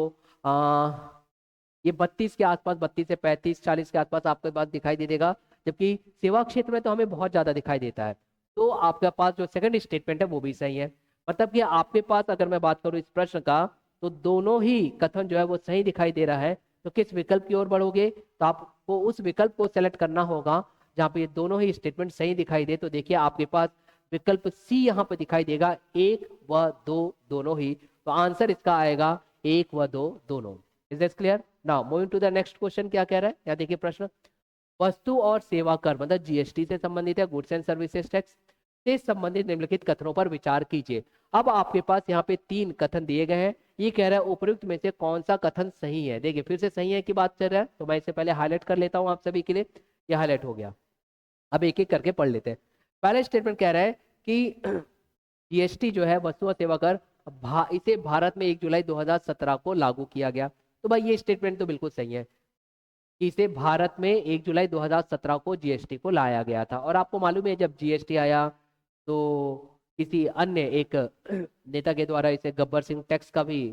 ये 32 के आसपास, 32 से 35 40 के आसपास आपके पास दिखाई दे देगा, जबकि सेवा क्षेत्र में तो हमें बहुत ज्यादा दिखाई देता है। तो आपके पास जो सेकंड स्टेटमेंट है वो भी सही है। मतलब कि आपके पास अगर मैं बात करूं इस प्रश्न का, तो दोनों ही कथन जो है वो सही दिखाई दे रहा है। तो किस विकल्प की ओर बढ़ोगे, तो आपको उस विकल्प को सेलेक्ट करना होगा जहाँ पे ये दोनों ही स्टेटमेंट सही दिखाई दे तो देखिए आपके पास विकल्प सी यहाँ पे दिखाई देगा, 1 व 2 दोनों ही। तो आंसर इसका आएगा 1 व 2 दोनों। Is this clear? Now moving to the next question, क्या कह रहा है यहाँ देखिए प्रश्न। वस्तु और सेवा कर मतलब जीएसटी से संबंधित है, गुड्स एंड सर्विसेज टैक्स से संबंधित निम्नलिखित कथनों पर विचार कीजिए। अब आपके पास यहाँ पे 3 कथन दिए गए हैं। ये कह रहा है उपयुक्त में से कौन सा कथन सही है। देखिए फिर से सही है की बात कर रहा है, तो मैं इसे पहले हाईलाइट कर लेता हूँ आप सभी के लिए। ये हाईलाइट हो गया। अब एक एक करके पढ़ लेते हैं। पहला स्टेटमेंट कह रहा है कि जीएसटी जो है वस्तु और सेवा कर इसे भारत में 1 जुलाई 2017 को लागू किया गया। तो भाई ये स्टेटमेंट तो बिल्कुल सही है कि इसे भारत में 1 जुलाई 2017 को जीएसटी को लाया गया था। और आपको मालूम है जब जीएसटी आया तो किसी अन्य एक नेता के द्वारा इसे गब्बर सिंह टैक्स का भी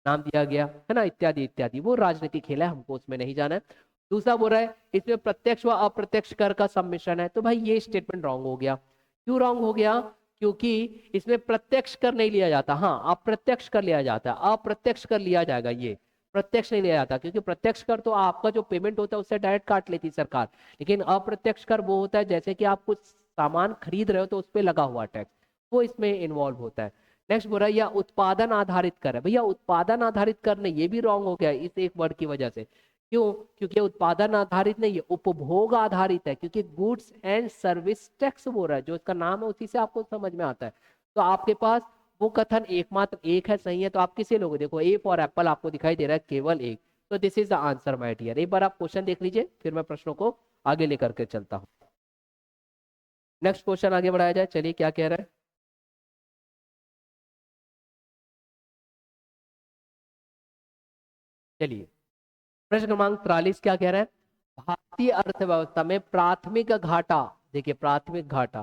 नाम दिया गया है ना, इत्यादि इत्यादि। वो राजनीति खेल है, हमको उसमें नहीं जाना है। दूसरा बोल रहा है इसमें प्रत्यक्ष व अप्रत्यक्ष कर का सम्मिश्रण है। तो भाई ये स्टेटमेंट रॉन्ग हो गया। क्यों रॉन्ग हो गया? क्योंकि इसमें प्रत्यक्ष कर नहीं लिया जाता, हाँ अप्रत्यक्ष कर लिया जाता है, अप्रत्यक्ष कर लिया जाएगा, ये प्रत्यक्ष नहीं लिया जाता। क्योंकि प्रत्यक्ष कर तो आपका जो पेमेंट होता है उससे डायरेक्ट काट लेती सरकार, लेकिन अप्रत्यक्ष कर वो होता है जैसे कि आप कुछ सामान खरीद रहे हो तो उस पर लगा हुआ टैक्स, वो इसमें इन्वॉल्व होता है। नेक्स्ट बोल रहा है या उत्पादन आधारित कर है। भैया उत्पादन आधारित कर नहीं, ये भी रॉन्ग हो गया इस एक वर्ड की वजह से। क्यों? क्योंकि उत्पादन आधारित नहीं, ये उपभोग आधारित है। क्योंकि गुड्स एंड सर्विस टैक्स बोल रहा है, जो इसका नाम है उसी से आपको समझ में आता है। तो आपके पास वो कथन एकमात्र एक है सही है, तो आप किसे लोगे? देखो ए फॉर एप्पल आपको दिखाई दे रहा है केवल एक। तो this is the answer my dear. एक बार आप क्वेश्चन देख लीजिए, फिर मैं प्रश्नों को आगे लेकर के चलता हूँ। नेक्स्ट क्वेश्चन आगे बढ़ाया जाए, चलिए क्या कह रहा है। चलिए प्रश्न क्रमांक 43 क्या कह रहा है। भारतीय अर्थव्यवस्था में प्राथमिक घाटा, देखिए प्राथमिक घाटा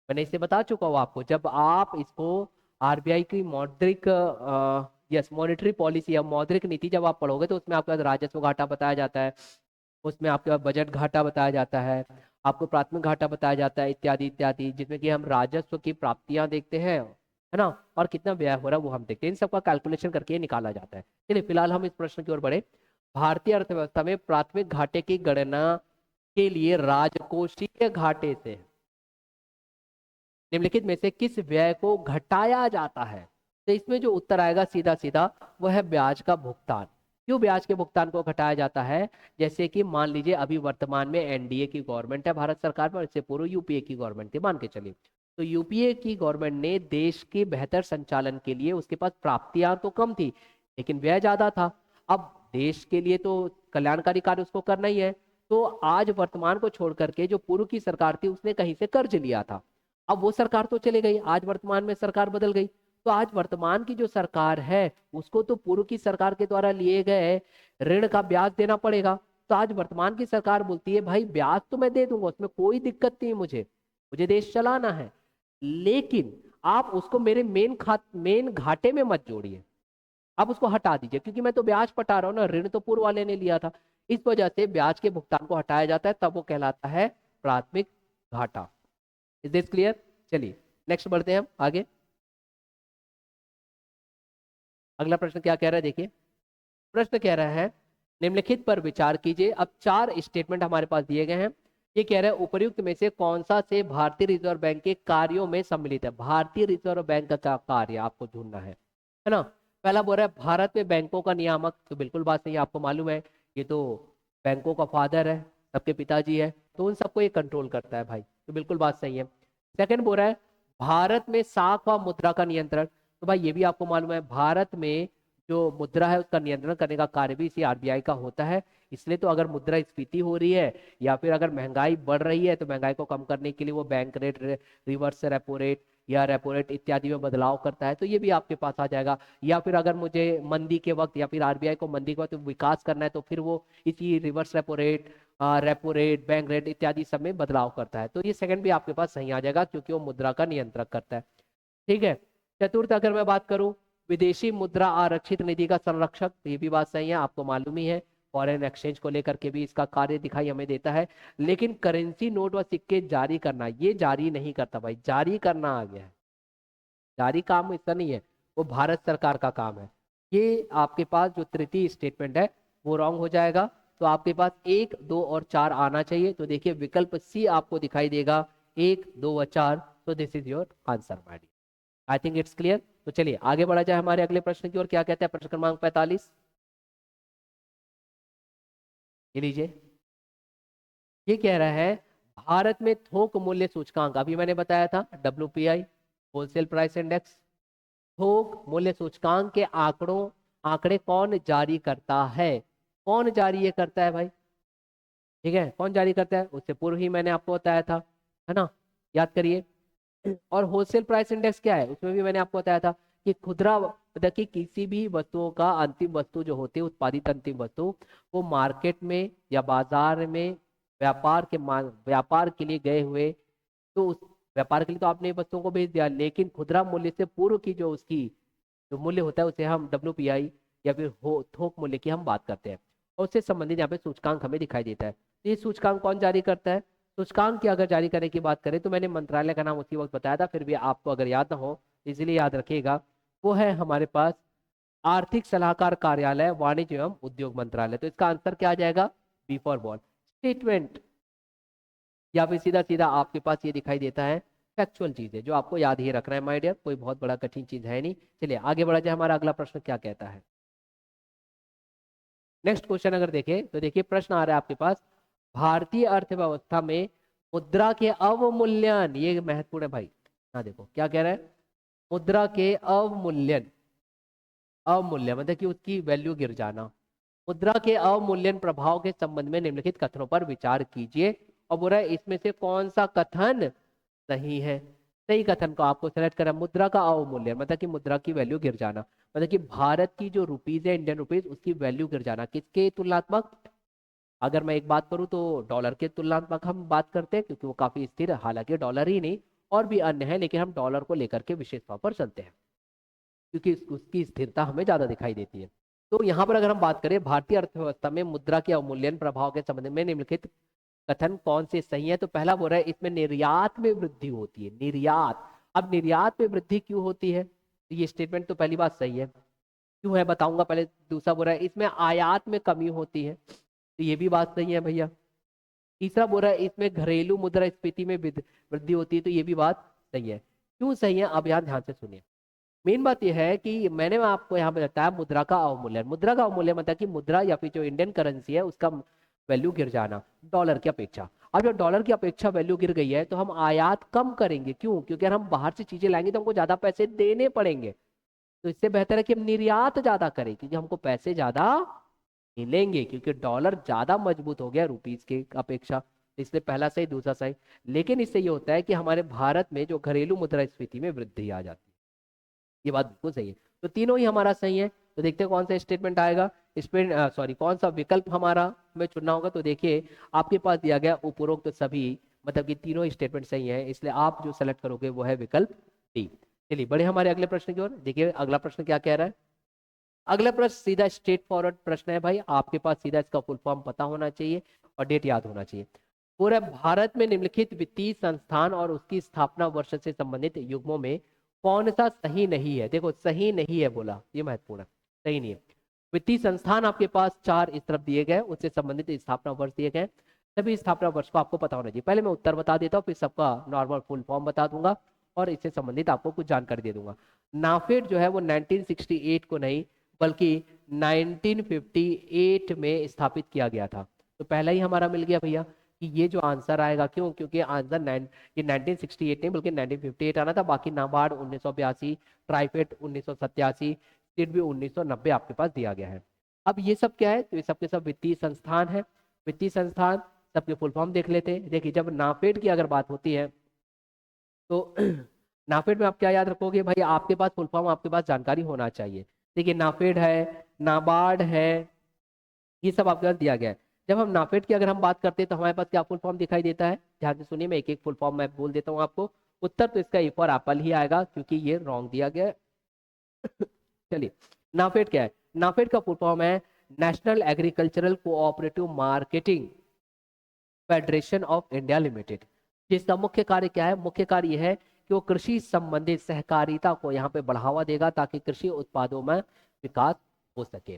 मैंने इसे बता चुका हूँ आपको। जब आप इसको आरबीआई की मौद्रिक यस मॉनेटरी पॉलिसी या मौद्रिक नीति जब आप पढ़ोगे तो उसमें आपका राजस्व घाटा बताया जाता है, उसमें आपका बजट घाटा बताया जाता है, आपको प्राथमिक घाटा बताया जाता है, इत्यादि इत्यादि, जिसमें कि हम राजस्व की प्राप्तियां देखते हैं है ना, और कितना व्यय हो रहा है वो हम देखते हैं। इन सबका कैलकुलेशन करके निकाला जाता है। चलिए फिलहाल हम इस प्रश्न की ओर बढ़े। भारतीय अर्थव्यवस्था में प्राथमिक घाटे की गणना के लिए राजकोषीय घाटे से निम्नलिखित में से किस व्यय को घटाया जाता है। तो इसमें जो उत्तर आएगा सीधा सीधा वह है ब्याज का भुगतान। क्यों ब्याज के भुगतान को घटाया जाता है? जैसे कि मान लीजिए अभी वर्तमान में एनडीए की गवर्नमेंट है भारत सरकार में, और इससे पूर्व यूपीए की गवर्नमेंट थी मान के चलिए। तो यूपीए की गवर्नमेंट ने देश के बेहतर संचालन के लिए, उसके पास प्राप्तियां तो कम थी लेकिन व्यय ज्यादा था। अब देश के लिए तो कल्याणकारी कार्य उसको करना ही है। तो आज वर्तमान को छोड़ करके जो पूर्व की सरकार थी उसने कहीं से कर्ज लिया था। अब वो सरकार तो चली गई, आज वर्तमान में सरकार बदल गई। तो आज वर्तमान की जो सरकार है उसको तो पूर्व की सरकार के द्वारा लिए गए ऋण का ब्याज देना पड़ेगा। तो आज वर्तमान की सरकार बोलती है भाई ब्याज तो मैं दे दूंगा, उसमें कोई दिक्कत नहीं है, मुझे देश चलाना है, लेकिन आप उसको मेरे मेन घाटे में मत जोड़िए, आप उसको हटा दीजिए। क्योंकि मैं तो ब्याज पटा रहा हूँ ना, ऋण तो पूर्व वाले ने लिया था। इस वजह से ब्याज के भुगतान को हटाया जाता है, तब वो कहलाता है प्राथमिक घाटा। Is this clear? चलिए नेक्स्ट बढ़ते हैं हम आगे। अगला प्रश्न क्या कह रहा है देखिए। प्रश्न कह रहा है निम्नलिखित पर विचार कीजिए। अब 4 स्टेटमेंट हमारे पास दिए गए हैं। ये कह रहा है उपयुक्त में से कौन सा से भारतीय रिजर्व बैंक के कार्यों में सम्मिलित है। भारतीय रिजर्व बैंक का क्या कार्य आपको ढूंढना है ना। पहला बोल रहा है भारत में बैंकों का नियामक, तो बिल्कुल बात सही है, आपको मालूम है ये तो बैंकों का फादर है, सबके पिताजी है, तो उन सबको ये कंट्रोल करता है भाई, तो बिल्कुल बात सही है। सेकंड बोल रहा है भारत में साख व मुद्रा का नियंत्रण, तो भाई ये भी आपको मालूम है भारत में जो मुद्रा है उसका नियंत्रण करने का कार्य भी इसी आरबीआई का होता है। इसलिए तो अगर मुद्रा स्फीति हो रही है या फिर अगर महंगाई बढ़ रही है तो महंगाई को कम करने के लिए वो bank rate, reverse repo rate या रेपो रेट इत्यादि में बदलाव करता है, तो ये भी आपके पास आ जाएगा। या फिर अगर मुझे मंदी के वक्त या फिर आरबीआई को मंदी के वक्त विकास करना है तो फिर वो इसी reverse repo rate, bank rate इत्यादि सब में बदलाव करता है। तो ये सेकंड भी आपके पास सही आ जाएगा क्योंकि वो मुद्रा का नियंत्रण करता है। ठीक है। चतुर्थ अगर मैं बात करूं विदेशी मुद्रा आरक्षित निधि का संरक्षक, तो ये भी बात सही है, आपको मालूम ही है फॉरेन एक्सचेंज को लेकर के भी इसका कार्य दिखाई हमें देता है। लेकिन करेंसी नोट व सिक्के जारी करना ये जारी नहीं करता भाई, जारी करना आ गया है, जारी काम इसका नहीं है, वो भारत सरकार का काम है। ये आपके पास जो तृतीय स्टेटमेंट है वो रॉन्ग हो जाएगा। तो आपके पास 1, 2 और 4 आना चाहिए। तो देखिए विकल्प सी आपको दिखाई देगा, 1, 2 और 4। तो this is your answer my dear. I think it's clear. तो चलिए आगे बढ़ा जाए हमारे अगले प्रश्न की ओर। क्या कहते हैं प्रश्न क्रमांक 45? ये लीजिए, ये कह रहा है भारत में थोक मूल्य सूचकांक, अभी मैंने बताया था WPI, होलसेल प्राइस इंडेक्स, थोक मूल्य सूचकांक के आंकड़े कौन जारी करता है? कौन जारी ये करता है भाई? ठीक है, कौन जारी करता है? उससे पूर्व ही मैंने आपको बताया था, है ना, याद करिए। और होलसेल प्राइस इंडेक्स क्या है? उसमें भी मैंने आपको बताया था कि खुदरा, मतलब कि किसी भी वस्तुओं का अंतिम वस्तु जो होती है, उत्पादित अंतिम वस्तु, वो मार्केट में या बाजार में व्यापार के लिए गए हुए, तो उस व्यापार के लिए तो आपने वस्तुओं को भेज दिया, लेकिन खुदरा मूल्य से पूर्व की जो उसकी जो मूल्य होता है उसे हम WPI या फिर थोक मूल्य की हम बात करते हैं। और उससे संबंधित यहाँ पे सूचकांक हमें दिखाई देता है। तो ये सूचकांक कौन जारी करता है? सूचकांक की अगर जारी करने की बात करें तो मैंने मंत्रालय का नाम उसी वक्त बताया था, फिर भी आपको अगर याद ना हो इसलिए याद रखिएगा, वो है हमारे पास आर्थिक सलाहकार कार्यालय, वाणिज्य एवं उद्योग मंत्रालय। तो इसका आंसर क्या आ जाएगा? B for ball, statement. या फिर सीधा सीधा आपके पास ये दिखाई देता है फैक्चुअल चीज है जो आपको याद ही रखना है माय डियर, कोई बहुत बड़ा कठिन चीज है नहीं। चलिए आगे बढ़ा जाए, हमारा अगला प्रश्न क्या कहता है। नेक्स्ट क्वेश्चन अगर देखें तो देखिए प्रश्न आ रहा है आपके पास, भारतीय अर्थव्यवस्था में मुद्रा के अवमूल्यन, ये महत्वपूर्ण है भाई। हाँ देखो क्या कह रहा है, मुद्रा के अवमूल्यन, अवमूल्यन मतलब कि उसकी वैल्यू गिर जाना, मुद्रा के अवमूल्यन प्रभाव के संबंध में निम्नलिखित कथनों पर विचार कीजिए। और बोला है इसमें से कौन सा कथन सही है? सही कथन को आपको सेलेक्ट करना। मुद्रा का अवमूल्यन मतलब कि मुद्रा की वैल्यू गिर जाना, मतलब कि भारत की जो रुपीज है, इंडियन रुपीज, उसकी वैल्यू गिर जाना। किसके तुलनात्मक? अगर मैं एक बात करूं तो डॉलर के तुलनात्मक हम बात करते हैं, क्योंकि वो काफी स्थिर है। हालांकि डॉलर ही नहीं और भी अन्य है, लेकिन हम डॉलर को लेकर के विशेष तौर पर चलते हैं क्योंकि उसकी स्थिरता हमें ज्यादा दिखाई देती है। तो यहाँ पर अगर हम बात करें भारतीय अर्थव्यवस्था में मुद्रा के अवमूल्यन प्रभाव के संबंध में निम्नलिखित कथन कौन से सही है? तो पहला बोल रहा है इसमें निर्यात में वृद्धि होती है, निर्यात। अब निर्यात में वृद्धि क्यों होती है? तो ये स्टेटमेंट तो पहली बात सही है, क्यों है बताऊंगा पहले। दूसरा बोल रहा है इसमें आयात में कमी होती है, तो ये भी बात सही है भैया। तीसरा बोल रहा है इसमें घरेलू मुद्रास्फीति में वृद्धि होती है, तो ये भी बात सही है। क्यों सही है? अब यहाँ ध्यान से सुनिए। मेन बात यह है कि मैंने आपको यहाँ पे बताया मुद्रा का अवमूल्यन। मुद्रा का अवमूल्यन मतलब कि मुद्रा या फिर जो इंडियन करेंसी है उसका वैल्यू गिर जाना डॉलर की अपेक्षा। अब जब डॉलर की अपेक्षा वैल्यू गिर गई है तो हम आयात कम करेंगे। क्यों? क्योंकि अगर हम बाहर से चीजें लाएंगे तो हमको ज्यादा पैसे देने पड़ेंगे। तो इससे बेहतर है कि हम निर्यात ज्यादा करें, क्योंकि हमको पैसे ज्यादा मिलेंगे, क्योंकि डॉलर ज्यादा मजबूत हो गया रुपीज के अपेक्षा। इसलिए पहला सही, दूसरा सही। लेकिन इससे ये होता है कि हमारे भारत में जो घरेलू मुद्रास्फीति में वृद्धि आ जाती है। ये बात बिल्कुल सही है। तो तीनों ही हमारा सही है। तो देखते हैं कौन सा स्टेटमेंट आएगा, सॉरी कौन सा विकल्प हमारा हमें चुनना होगा। तो देखिए आपके पास दिया गया उपरोक्त तो सभी, मतलब कि तीनों स्टेटमेंट सही है, इसलिए आप जो सेलेक्ट करोगे वो है विकल्प डी। चलिए बढ़े हमारे अगले प्रश्न की ओर। देखिए अगला प्रश्न क्या कह रहा है। अगला प्रश्न सीधा स्ट्रेट फॉरवर्ड प्रश्न है भाई, आपके पास सीधा इसका फुल फॉर्म पता होना चाहिए और डेट याद होना चाहिए। पूरे भारत में निम्नलिखित वित्तीय संस्थान और उसकी स्थापना वर्ष से संबंधित युग्मों में कौन सा सही नहीं है? देखो सही नहीं है बोला, ये महत्वपूर्ण है, सही नहीं है। वित्तीय संस्थान आपके पास 4 इस तरफ दिए गए, उससे संबंधित स्थापना वर्ष दिए गए। सभी स्थापना वर्ष को आपको पता होना चाहिए। पहले मैं उत्तर बता देता हूँ, फिर सबका नॉर्मल फुल फॉर्म बता दूंगा और इससे संबंधित आपको कुछ जानकारी दे दूंगा। नाफेड जो है वो 1968 को नहीं बल्कि 1958 में स्थापित किया गया था। तो पहला ही हमारा मिल गया भैया कि ये जो आंसर आएगा। क्यों? क्योंकि आंसर ये 1968 नहीं बल्कि 1958 आना था। बाकी नाबार्ड 1982, ट्राइफेड 1987, सीड भी 1990 आपके पास दिया गया है। अब ये सब क्या है? तो ये सब के सब वित्तीय संस्थान है। वित्तीय संस्थान सबके फुल फॉर्म देख लेते हैं। देखिए जब नाफेड की अगर बात होती है तो नाफेड में आप क्या याद रखोगे भाई? आपके पास फुल फॉर्म, आपके पास जानकारी होना चाहिए। देखिए नाफेड है, नाबार्ड है, ये सब आपके पास दिया गया है। जब हम नाफेड की अगर हम बात करते हैं तो हमारे पास क्या फुल फॉर्म दिखाई देता है? ध्यान से सुनिए, मैं एक एक फुल फॉर्म मैं बोल देता हूँ आपको। उत्तर तो इसका ए फॉर एप्पल ही आएगा क्योंकि ये रॉन्ग दिया गया है। चलिए नाफेड क्या है? नाफेड का फुल फॉर्म है national agricultural cooperative marketing federation of India limited. जिसका मुख्य कार्य क्या है? मुख्य कार्य यह है कि वो कृषि संबंधित सहकारिता को यहाँ पे बढ़ावा देगा ताकि कृषि उत्पादों में विकास हो सके।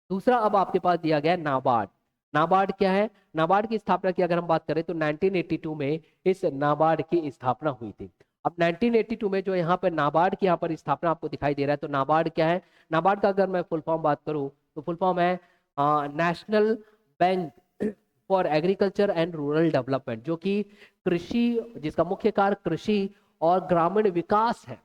दूसरा अब आपके पास दिया गया है नाबार्ड। नाबार्ड क्या है? नाबार्ड की स्थापना की अगर हम बात करें तो 1982 में इस नाबार्ड की स्थापना हुई थी। अब 1982 में जो यहाँ पर नाबार्ड की यहाँ पर स्थापना आपको दिखाई दे रहा है, तो नाबार्ड क्या है? नाबार्ड का अगर मैं फुल फॉर्म बात करूँ तो फुल फॉर्म है national bank for agriculture and rural development, जो कि कृषि, जिसका मुख्य कार्य कृषि और ग्रामीण विकास है,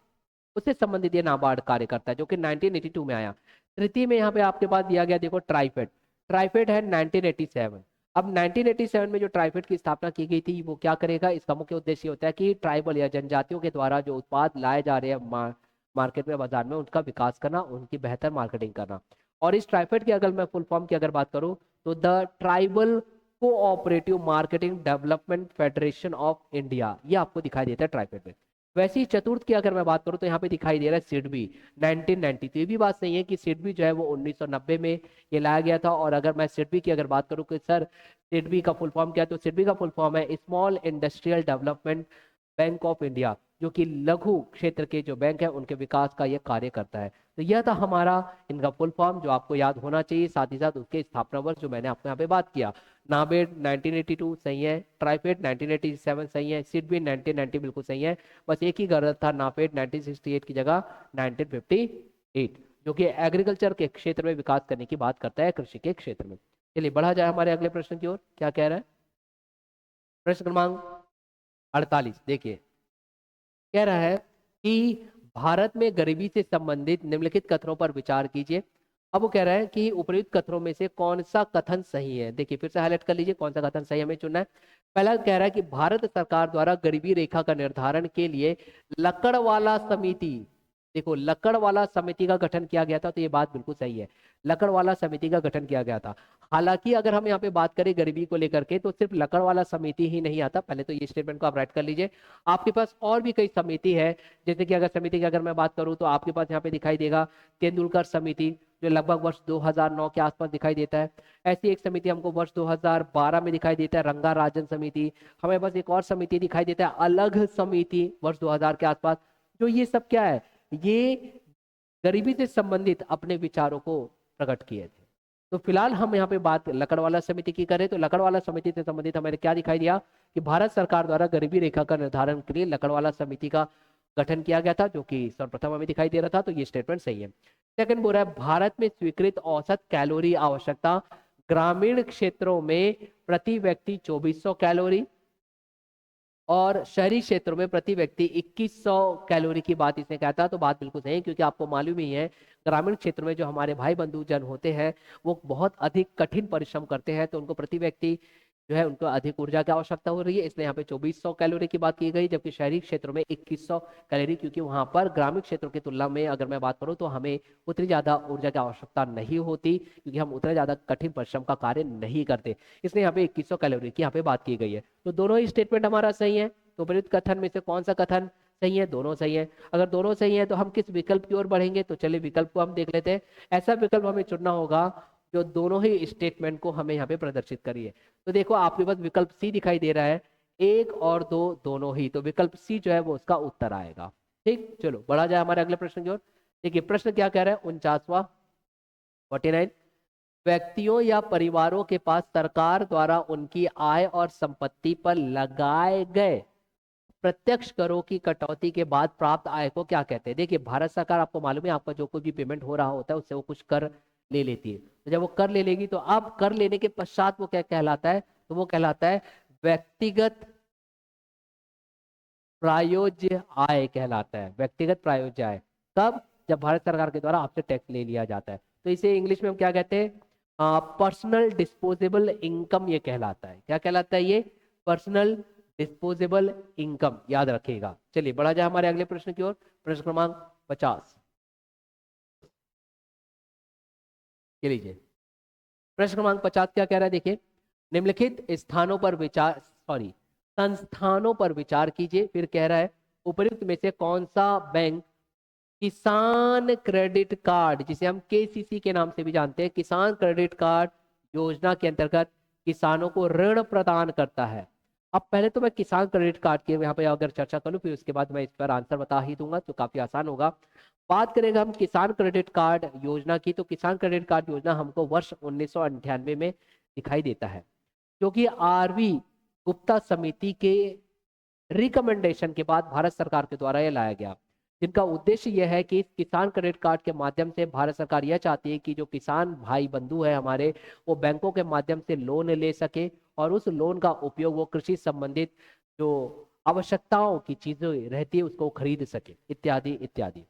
उससे संबंधित ये नाबार्ड कार्य करता है, जो कि 1982 में आया। तृतीय में यहाँ पे आपके पास दिया गया, देखो ट्राइफेड। ट्राइफेड है 1987। अब 1987 में जो ट्राइफेड की स्थापना की गई थी, वो क्या करेगा? इसका मुख्य उद्देश्य होता है कि ट्राइबल या जनजातियों के द्वारा जो उत्पाद लाए जा रहे हैं मार्केट में, बाजार में, उनका विकास करना, उनकी बेहतर मार्केटिंग करना। और इस ट्राइफेड की अगर मैं फुल फॉर्म की अगर बात करूं तो the tribal cooperative marketing development federation of India, ये आपको दिखाई देता है ट्राइफेड में। वैसे ही चतुर्थ की अगर मैं बात करूं तो यहाँ पे दिखाई दे रहा है सिडबी 1990। तो ये भी बात सही है कि सिडबी जो है वो 1990 में ये लाया गया था। और अगर मैं सिडबी की अगर बात करूं कि सर सिडबी का फुल फॉर्म क्या है, तो सिडबी का फुल फॉर्म है small industrial development bank of India, जो कि लघु क्षेत्र के जो बैंक है उनके विकास का यह कार्य करता है। तो यह था हमारा इनका फुल फॉर्म, जो आपको याद होना चाहिए। साथ ही साथ उसके स्थापना वर्ष जो मैंने आपको यहाँ पे बात किया, नाबेड 1982 सही है, ट्राइफेड 1987 सही है, सिडबी 1990 बिल्कुल सही है। बस एक ही गलत था, नाफेड 1968 की जगह 1958, जो कि एग्रीकल्चर के क्षेत्र में विकास करने की बात करता है, कृषि के क्षेत्र में। चलिए बढ़ा जाए हमारे अगले प्रश्न की ओर। क्या कह रहा है प्रश्न क्रमांक 48? देखिए कह रहा है कि भारत में गरीबी से संबंधित निम्नलिखित कथनों पर विचार कीजिए। अब वो कह रहा है कि उपयुक्त कथनों में से कौन सा कथन सही है। देखिए फिर से हाईलाइट कर लीजिए कौन सा कथन सही हमें चुनना है। पहला कह रहा है कि भारत सरकार द्वारा गरीबी रेखा का निर्धारण के लिए लकड़वाला समिति, देखो लकड़वाला समिति का गठन किया गया था, तो ये बात बिल्कुल सही है, लकड़वाला समिति का गठन किया गया था। हालांकि अगर हम यहाँ पे बात करें गरीबी को लेकर के, तो सिर्फ लकड़वाला समिति ही नहीं आता, पहले तो ये स्टेटमेंट को आप राइट कर लीजिए। आपके पास और भी कई समिति है, जैसे कि अगर समिति की अगर मैं बात करूं तो आपके पास यहाँ पे दिखाई देगा तेंदुलकर समिति, जो लगभग वर्ष 2009 के आसपास दिखाई देता है। ऐसी एक समिति हमको वर्ष 2012 में दिखाई देता है, रंगा राजन समिति। हमें बस एक और समिति दिखाई देता है, अलग समिति, वर्ष 2000 के आसपास। जो ये सब क्या है, ये गरीबी से संबंधित अपने विचारों को प्रकट किए थे। तो फिलहाल हम यहाँ पे बात लकड़वाला समिति की करें तो लकड़वाला समिति से संबंधित हमें क्या दिखाई दिया कि भारत सरकार द्वारा गरीबी रेखा का निर्धारण के लिए लकड़वाला समिति का गठन किया गया था, जो कि सर्वप्रथम हमें दिखाई दे रहा था। तो ये स्टेटमेंट सही है। सेकंड बोल रहा है भारत में स्वीकृत औसत कैलोरी आवश्यकता ग्रामीण क्षेत्रों में प्रति व्यक्ति 2400 कैलोरी और शहरी क्षेत्रों में प्रति व्यक्ति 2100 कैलोरी की बात इसने कहा था। तो बात बिल्कुल सही है, क्योंकि आपको मालूम ही है ग्रामीण क्षेत्र में जो हमारे भाई बंधु जन होते हैं वो बहुत अधिक कठिन परिश्रम करते हैं, तो उनको प्रति व्यक्ति जो है उनको अधिक ऊर्जा की आवश्यकता हो रही है, इसलिए यहाँ पे 2400 कैलोरी की बात की गई। जबकि शहरी क्षेत्रों में 2100 कैलोरी, क्योंकि वहां पर ग्रामीण क्षेत्रों की तुलना में अगर मैं बात करूं तो हमें उतनी ज्यादा ऊर्जा की आवश्यकता नहीं होती, क्योंकि हम उतना ज्यादा कठिन परिश्रम का कार्य नहीं करते, इसलिए यहाँ पे 2100 कैलोरी की यहाँ पे बात की गई है। तो दोनों ही स्टेटमेंट हमारा सही है। तो उपयुक्त कथन में से कौन सा कथन सही है? दोनों सही है। अगर दोनों सही है तो हम किस विकल्प की ओर बढ़ेंगे? तो चलिए विकल्प को हम देख लेते हैं। ऐसा विकल्प हमें चुनना होगा जो दोनों ही स्टेटमेंट को हमें यहाँ पे प्रदर्शित करिए। तो देखो आपके पास विकल्प सी दिखाई दे रहा है, एक और दो दोनों ही, तो विकल्प सी जो है वो उसका उत्तर आएगा। ठीक, चलो बढ़ा जाए हमारे अगले प्रश्न की ओर। देखिए प्रश्न क्या कह रहा है, 49वां 49, व्यक्तियों या परिवारों के पास सरकार द्वारा उनकी आय और संपत्ति पर लगाए गए प्रत्यक्ष करों की कटौती के बाद प्राप्त आय को क्या कहते हैं? देखिए भारत सरकार, आपको मालूम है, आपका जो कोई भी पेमेंट हो रहा होता है उससे वो कुछ कर ले लेती है। तो जब वो कर ले लेगी तो अब कर लेने के पश्चात वो क्या कहलाता है? तो वो कहलाता है व्यक्तिगत प्रायोज्य आय कहलाता है, व्यक्तिगत प्रायोज्य आय। कब? जब भारत सरकार के द्वारा आपसे टैक्स ले लिया जाता है। तो इसे इंग्लिश में हम क्या कहते हैं? पर्सनल डिस्पोजेबल इनकम ये कहलाता है। क्या कहलाता है ये? पर्सनल डिस्पोजेबल इनकम, याद रखिएगा। चलिए बढ़ा जाए हमारे अगले प्रश्न की ओर। प्रश्न क्रमांक 50 के लीजिए। प्रश्न क्रमांक 50 क्या कह रहा है? देखिए निम्नलिखित स्थानों पर विचार, सॉरी संस्थानों पर विचार कीजिए। फिर कह रहा है उपयुक्त में से कौन सा बैंक किसान क्रेडिट कार्ड, जिसे हम केसीसी के नाम से भी जानते हैं, किसान क्रेडिट कार्ड योजना के अंतर्गत किसानों को ऋण प्रदान करता है। अब पहले तो मैं किसान क्रेडिट कार्ड की यहाँ पे अगर चर्चा करूँ, फिर उसके बाद मैं इस पर आंसर बता ही दूंगा, तो काफी आसान होगा। बात करेंगे हम किसान क्रेडिट कार्ड योजना की, तो किसान क्रेडिट कार्ड योजना हमको वर्ष 1998 में दिखाई देता है, क्योंकि आरवी गुप्ता समिति के रिकमेंडेशन के बाद भारत सरकार के द्वारा यह लाया गया, जिनका उद्देश्य यह है कि इस किसान क्रेडिट कार्ड के माध्यम से भारत सरकार यह चाहती है कि जो किसान भाई बंधु है हमारे, वो बैंकों के माध्यम से लोन ले सके और उस लोन का उपयोग वो कृषि संबंधित जो आवश्यकताओं की चीजें रहती है उसको खरीद सके, इत्यादि इत्यादि।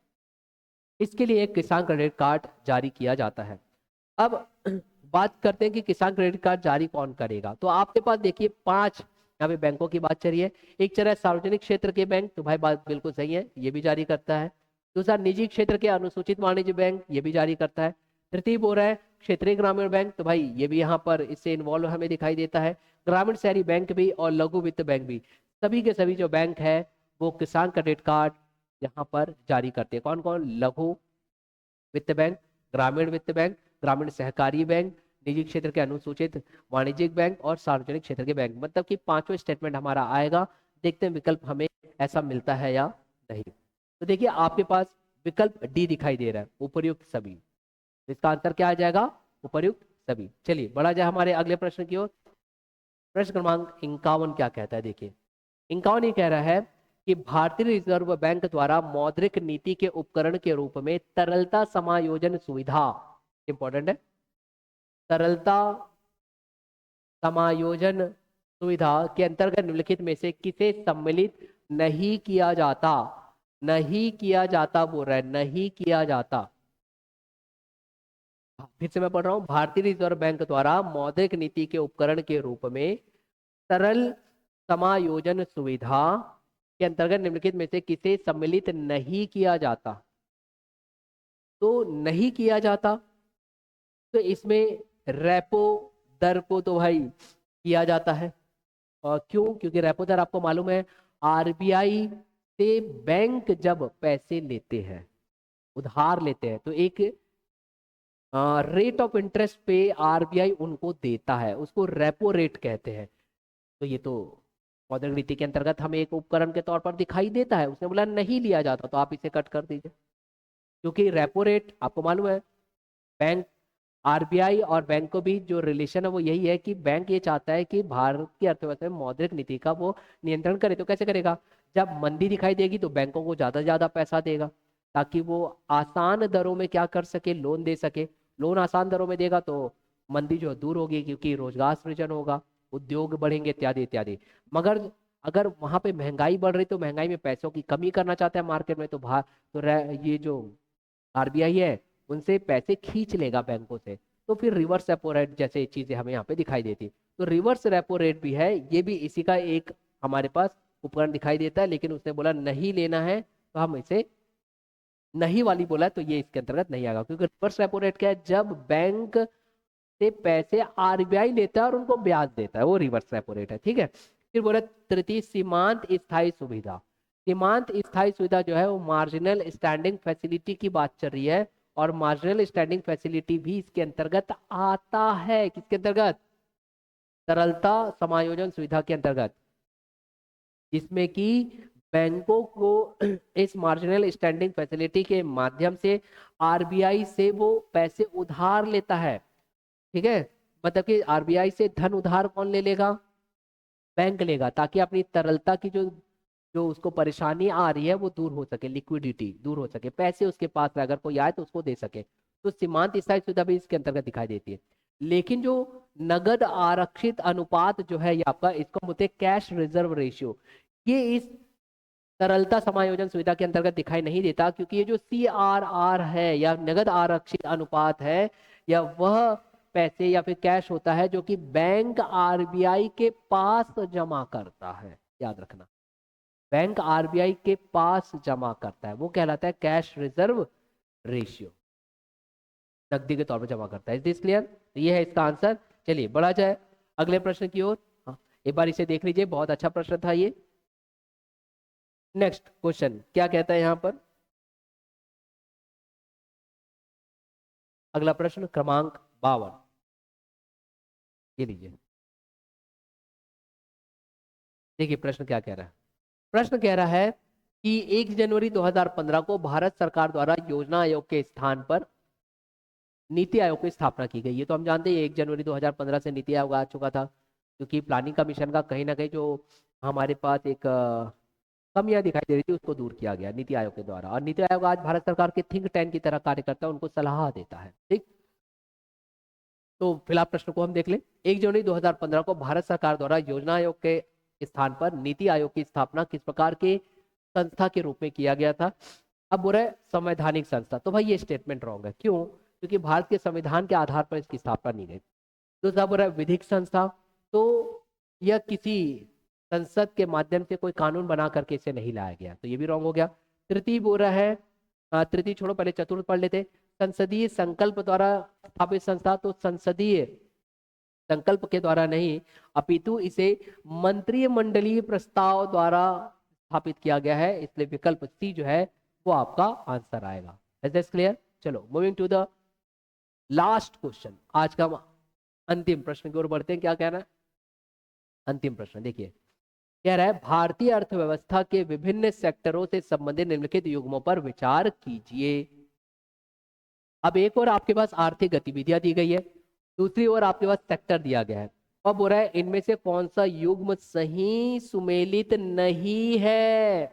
इसके लिए एक किसान क्रेडिट कार्ड जारी किया जाता है। अब बात करते हैं कि किसान क्रेडिट कार्ड जारी कौन करेगा। तो आपके पास देखिए 5 यहाँ पे बैंकों की बात चल रही है। एक चल रहा है सार्वजनिक क्षेत्र के बैंक, तो भाई बात बिल्कुल सही है, ये भी जारी करता है। दूसरा निजी क्षेत्र के अनुसूचित वाणिज्य बैंक, ये भी जारी करता है। तृतीय बोल रहा है क्षेत्रीय ग्रामीण बैंक, तो भाई ये भी यहाँ पर इससे इन्वॉल्व हमें दिखाई देता है। ग्रामीण शहरी बैंक भी और लघु वित्त बैंक भी, सभी के सभी जो बैंक है वो किसान क्रेडिट कार्ड यहाँ पर जारी करते हैं। कौन कौन? लघु वित्त बैंक, ग्रामीण वित्त बैंक, ग्रामीण सहकारी बैंक, निजी क्षेत्र के अनुसूचित वाणिज्यिक बैंक और सार्वजनिक क्षेत्र के बैंक। मतलब कि पांचों स्टेटमेंट हमारा आएगा। देखते हैं विकल्प हमें ऐसा मिलता है या नहीं। तो देखिए आपके पास विकल्प डी दिखाई दे रहा है, उपर्युक्त सभी। तो इसका आंसर क्या आ जाएगा? उपर्युक्त सभी। चलिए बढ़ा जाए हमारे अगले प्रश्न की ओर। प्रश्न क्रमांक 51 क्या कहता है? देखिए 51 ये कह रहा है कि भारतीय रिजर्व बैंक द्वारा मौद्रिक नीति के उपकरण के रूप में तरलता समायोजन सुविधा, इंपॉर्टेंट है, तरलता समायोजन सुविधा के अंतर्गत निम्नलिखित में से किसे सम्मिलित नहीं किया जाता? नहीं किया जाता बोल रहा है, नहीं किया जाता। फिर से मैं पढ़ रहा हूं, भारतीय रिजर्व बैंक द्वारा मौद्रिक नीति के उपकरण के रूप में तरल समायोजन सुविधा के अंतर्गत निम्नलिखित में से किसे सम्मिलित नहीं किया जाता? तो नहीं किया जाता, तो इसमें रेपो दर को तो भाई किया जाता है। और क्यों? क्योंकि रेपो दर आपको मालूम है, आरबीआई से बैंक जब पैसे लेते हैं, उधार लेते हैं, तो एक रेट ऑफ इंटरेस्ट पे आरबीआई उनको देता है, उसको रेपो रेट कहते हैं। तो ये तो मौद्रिक नीति के अंतर्गत हमें एक उपकरण के तौर पर दिखाई देता है। उसने बोला नहीं लिया जाता, तो आप इसे कट कर दीजिए, क्योंकि रेपो रेट आपको मालूम है, बैंक आरबीआई और बैंक को भी जो रिलेशन है वो यही है कि बैंक ये चाहता है कि भारत की अर्थव्यवस्था में मौद्रिक नीति का वो नियंत्रण करे। तो कैसे करेगा? जब मंदी दिखाई देगी तो बैंकों को ज्यादा से ज्यादा पैसा देगा, ताकि वो आसान दरों में क्या कर सके, लोन दे सके। लोन आसान दरों में देगा तो मंदी जो दूर होगी, क्योंकि रोजगार सृजन होगा, उद्योग बढ़ेंगे, इत्यादि इत्यादि। मगर अगर वहां पे महंगाई बढ़ रही, तो महंगाई में पैसों की कमी करना चाहता है मार्केट में, तो ये जो आरबीआई है उनसे पैसे खींच लेगा बैंकों से। तो फिर रिवर्स रेपो रेट जैसे चीजें हमें यहाँ पे दिखाई देती। तो रिवर्स रेपो रेट भी है, ये भी इसी का एक हमारे पास उपकरण दिखाई देता है। लेकिन उसने बोला नहीं लेना है, तो हम इसे नहीं वाली बोला, तो ये इसके अंतर्गत नहीं आएगा। क्योंकि रिवर्स रेपो रेट क्या है? जब बैंक से पैसे आरबीआई लेता है और उनको ब्याज देता है, वो रिवर्स रेपो रेट है। ठीक है। फिर बोला तृतीय सीमांत स्थायी सुविधा। सीमांत स्थायी सुविधा जो है वो मार्जिनल स्टैंडिंग फैसिलिटी की बात चल रही है, और मार्जिनल स्टैंडिंग फैसिलिटी भी इसके अंतर्गत आता है। किसके अंतर्गत? तरलता समायोजन सुविधा के अंतर्गत, जिसमें कि बैंकों को इस मार्जिनल स्टैंडिंग फैसिलिटी के माध्यम से आरबीआई से वो पैसे उधार लेता है। ठीक है। मतलब कि आरबीआई से धन उधार कौन ले लेगा? बैंक लेगा, ताकि अपनी तरलता की जो जो उसको परेशानी आ रही है वो दूर हो सके, लिक्विडिटी दूर हो सके, पैसे उसके पास में अगर कोई आए तो उसको दे सके। तो सीमांत स्थायी सुविधा भी इसके अंतर्गत दिखाई देती है। लेकिन जो नगद आरक्षित अनुपात जो है ये आपका, इसको बोलते हैं कैश रिजर्व रेशियो, ये इस तरलता समायोजन सुविधा के अंतर्गत दिखाई नहीं देता। क्योंकि ये जो CRR है या नगद आरक्षित अनुपात है, या वह पैसे या फिर कैश होता है जो कि बैंक आरबीआई के पास जमा करता है। याद रखना, बैंक आरबीआई के पास जमा करता है, वो कहलाता है कैश रिजर्व रेशियो, नकदी के तौर पर जमा करता है। Is this clear? ये है इसका आंसर। चलिए बढ़ा जाए अगले प्रश्न की ओर। हाँ, एक बार इसे देख लीजिए, बहुत अच्छा प्रश्न था ये। नेक्स्ट क्वेश्चन क्या कहता है यहां पर? अगला प्रश्न क्रमांक 52, ये लीजिए। देखिए प्रश्न क्या कह रहा है। प्रश्न कह रहा है कि 1 जनवरी 2015 को भारत सरकार द्वारा योजना आयोग के स्थान पर नीति आयोग की स्थापना की गई। ये तो हम जानते हैं 1 जनवरी 2015 से नीति आयोग आ चुका था, क्योंकि प्लानिंग कमीशन का कहीं ना कहीं जो हमारे पास एक कमियां दिखाई दे रही थी उसको दूर किया गया नीति आयोग के द्वारा। और नीति आयोग आज भारत सरकार के थिंक टैंक की तरह कार्य करता है, उनको सलाह देता है। ठीक, तो फिलहाल प्रश्न को हम देख लें। 1 जनवरी 2015 को भारत सरकार द्वारा योजना आयोग के स्थान पर नीति आयोग की स्थापना किस प्रकार के संस्था के रूप में किया गया था? अब बोल रहे संवैधानिक संस्था, तो भाई ये स्टेटमेंट रॉन्ग है। क्यों? क्योंकि भारत के संविधान के आधार पर इसकी स्थापना नहीं गई। दूसरा बोल रहा है विधिक संस्था, तो यह किसी संसद के माध्यम से कोई कानून बना करके इसे नहीं लाया गया, तो ये भी रॉन्ग हो गया। तृतीय बोल रहा है, तृतीय छोड़ो, पहले चतुर्थ पढ़ लेते। संसदीय संकल्प द्वारा स्थापित संस्था, तो संसदीय संकल्प के द्वारा नहीं, अपितु इसे मंत्रिमंडलीय प्रस्ताव द्वारा स्थापित किया गया है, इसलिए विकल्प सी जो है वो आपका आंसर आएगा। Is this clear? चलो moving to the last question, आज का अंतिम प्रश्न की ओर बढ़ते हैं। क्या कहना है? अंतिम प्रश्न देखिए, कह रहा है भारतीय अर्थव्यवस्था के विभिन्न सेक्टरों से संबंधित निम्नलिखित युग्मों पर विचार कीजिए। अब एक और आपके पास आर्थिक गतिविधियां दी गई है, दूसरी ओर आपके पास सेक्टर दिया गया है, और बोल रहा है इनमें से कौन सा युग्म सही सुमेलित नहीं है?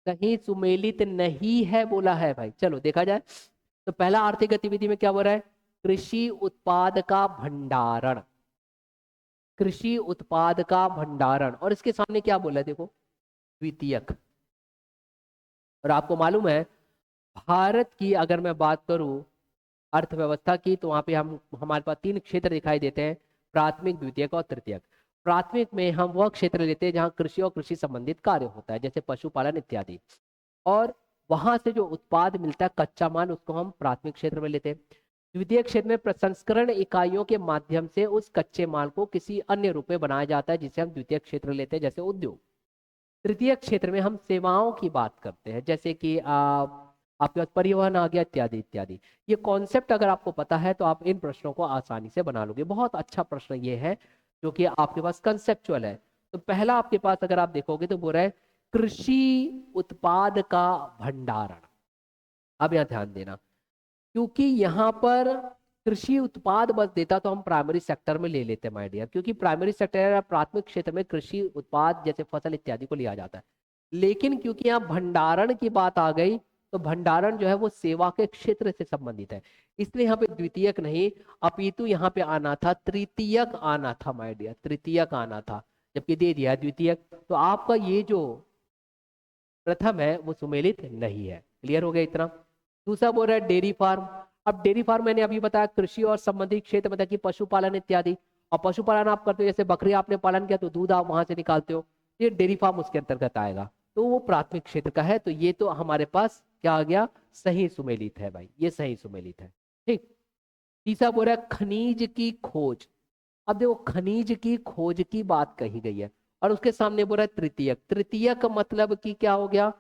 सही सुमेलित नहीं है बोला है भाई। चलो देखा जाए, तो पहला आर्थिक गतिविधि में क्या बोल रहा है? कृषि उत्पाद का भंडारण, कृषि उत्पाद का भंडारण। और इसके सामने क्या बोला है देखो, द्वितीयक। और आपको मालूम है भारत की अगर मैं बात करूं अर्थव्यवस्था की, तो वहां पे हमारे पास 3 क्षेत्र दिखाई देते हैं, प्राथमिक, द्वितीयक और तृतीयक। प्राथमिक में हम वह क्षेत्र लेते हैं जहां कृषि और कृषि संबंधित कार्य होता है, जैसे पशुपालन इत्यादि, और वहां से जो उत्पाद मिलता है कच्चा माल, उसको हम प्राथमिक क्षेत्र में लेते हैं। द्वितीय क्षेत्र में प्रसंस्करण इकाइयों के माध्यम से उस कच्चे माल को किसी अन्य रूप में बनाया जाता है, जिसे हम द्वितीय क्षेत्र लेते हैं, जैसे उद्योग। तृतीय क्षेत्र में हम सेवाओं की बात करते हैं, जैसे कि आपके पास परिवहन आ गया, इत्यादि इत्यादि। ये कॉन्सेप्ट अगर आपको पता है तो आप इन प्रश्नों को आसानी से बना लोगे। बहुत अच्छा प्रश्न ये है जो कि आपके पास कंसेप्चुअल है। तो पहला आपके पास अगर आप देखोगे तो बोल रहा है कृषि उत्पाद का भंडारण। अब यहां ध्यान देना, क्योंकि यहाँ पर कृषि उत्पाद बस देता तो हम प्राइमरी सेक्टर में ले लेते हैं माय डियर, क्योंकि प्राइमरी सेक्टर या प्राथमिक क्षेत्र में कृषि उत्पाद जैसे फसल इत्यादि को लिया जाता है। लेकिन क्योंकि यहाँ भंडारण की बात आ गई, तो भंडारण जो है वो सेवा के क्षेत्र से संबंधित है, इसलिए यहाँ पे द्वितीयक नहीं अपितु यहाँ पे आना था तृतीयक आना था माय डियर, तृतीयक आना था, जबकि दे दिया द्वितीयक। तो आपका ये जो प्रथम है वो सुमेलित नहीं है। क्लियर हो गया इतना? दूसरा बोल रहा है डेयरी फार्म। अब डेयरी फार्म मैंने अभी बताया कृषि और संबंधित क्षेत्र, मतलब कि पशुपालन इत्यादि। और पशुपालन आप करते हो, जैसे बकरी आपने पालन किया तो दूध आप वहां से निकालते हो, ये डेयरी फार्म उसके अंतर्गत आएगा, तो वो प्राथमिक क्षेत्र का है। तो ये तो हमारे पास क्या आ गया? सही सुमेलित है भाई, ये सही सुमेलित है। ठीक। तीसरा बोल रहा है खनिज की खोज। अब देखो खनिज की खोज की बात कही गई है, और उसके सामने बोल रहा है तृतीयक। तृतीयक मतलब कि क्या हो गया?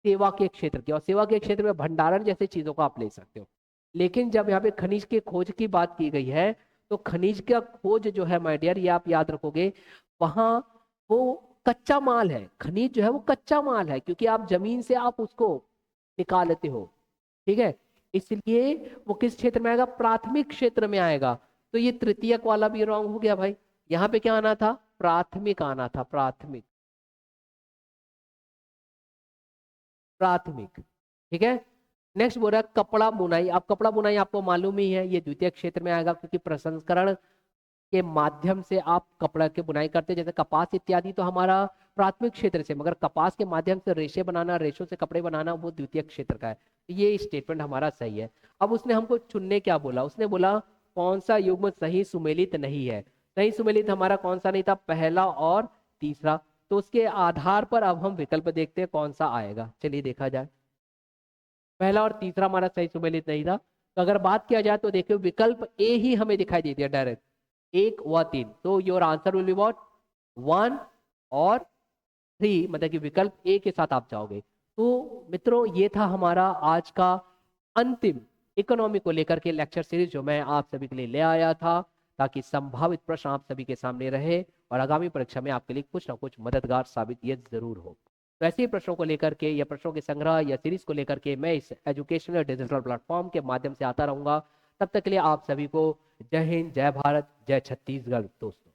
सेवा के क्षेत्र की, और सेवा के क्षेत्र में भंडारण जैसे चीजों को आप ले सकते हो। लेकिन जब यहाँ पे खनिज के खोज की बात की गई है, तो खनिज का खोज जो है माय डियर, ये आप याद रखोगे, वहां वो कच्चा माल है। खनिज जो है वो कच्चा माल है, क्योंकि आप जमीन से आप उसको निकालते हो। ठीक है, इसलिए वो किस क्षेत्र में आएगा? प्राथमिक क्षेत्र में आएगा। तो ये तृतीयक वाला भी रॉन्ग हो गया भाई। यहाँ पे क्या आना था? प्राथमिक आना था, प्राथमिक, प्राथमिक। ठीक है। नेक्स्ट बोल रहा है कपड़ा बुनाई। अब कपड़ा बुनाई आपको मालूम ही है, ये द्वितीय क्षेत्र में आएगा, क्योंकि प्रसंस्करण के माध्यम से आप कपड़ा की बुनाई करते हैं, जैसे कपास इत्यादि तो हमारा प्राथमिक क्षेत्र से, मगर कपास के माध्यम से रेशे बनाना, रेशों से कपड़े बनाना, वो द्वितीय क्षेत्र का है। ये स्टेटमेंट हमारा सही है। अब उसने हमको चुनने क्या बोला? उसने बोला कौन सा युग्म सही सुमेलित नहीं है। सही सुमेलित हमारा कौन सा नहीं था? पहला और तीसरा। तो उसके आधार पर अब हम विकल्प देखते हैं कौन सा आएगा। चलिए देखा जाए। पहला और तीसरा हमारा सही सुमेलित नहीं था, तो अगर बात किया जाए तो देखिए विकल्प ए ही हमें दिखाई दे दिया डायरेक्ट, 1 व 3। तो your answer will be what? 1 और 3, मतलब कि विकल्प ए के साथ आप जाओगे। तो मित्रों ये था हमारा आज का अंतिम इकोनॉमी को लेकर के लेक्चर सीरीज, जो मैं आप सभी के लिए ले आया था, ताकि संभावित प्रश्न आप सभी के सामने रहे और आगामी परीक्षा में आपके लिए कुछ ना कुछ मददगार साबित ये जरूर हो। तो ऐसे ही प्रश्नों को लेकर के या प्रश्नों के संग्रह या सीरीज को लेकर के मैं इस एजुकेशनल डिजिटल प्लेटफॉर्म के माध्यम से आता रहूंगा। तब तक के लिए आप सभी को जय हिंद, जय भारत, जय छत्तीसगढ़ दोस्तों।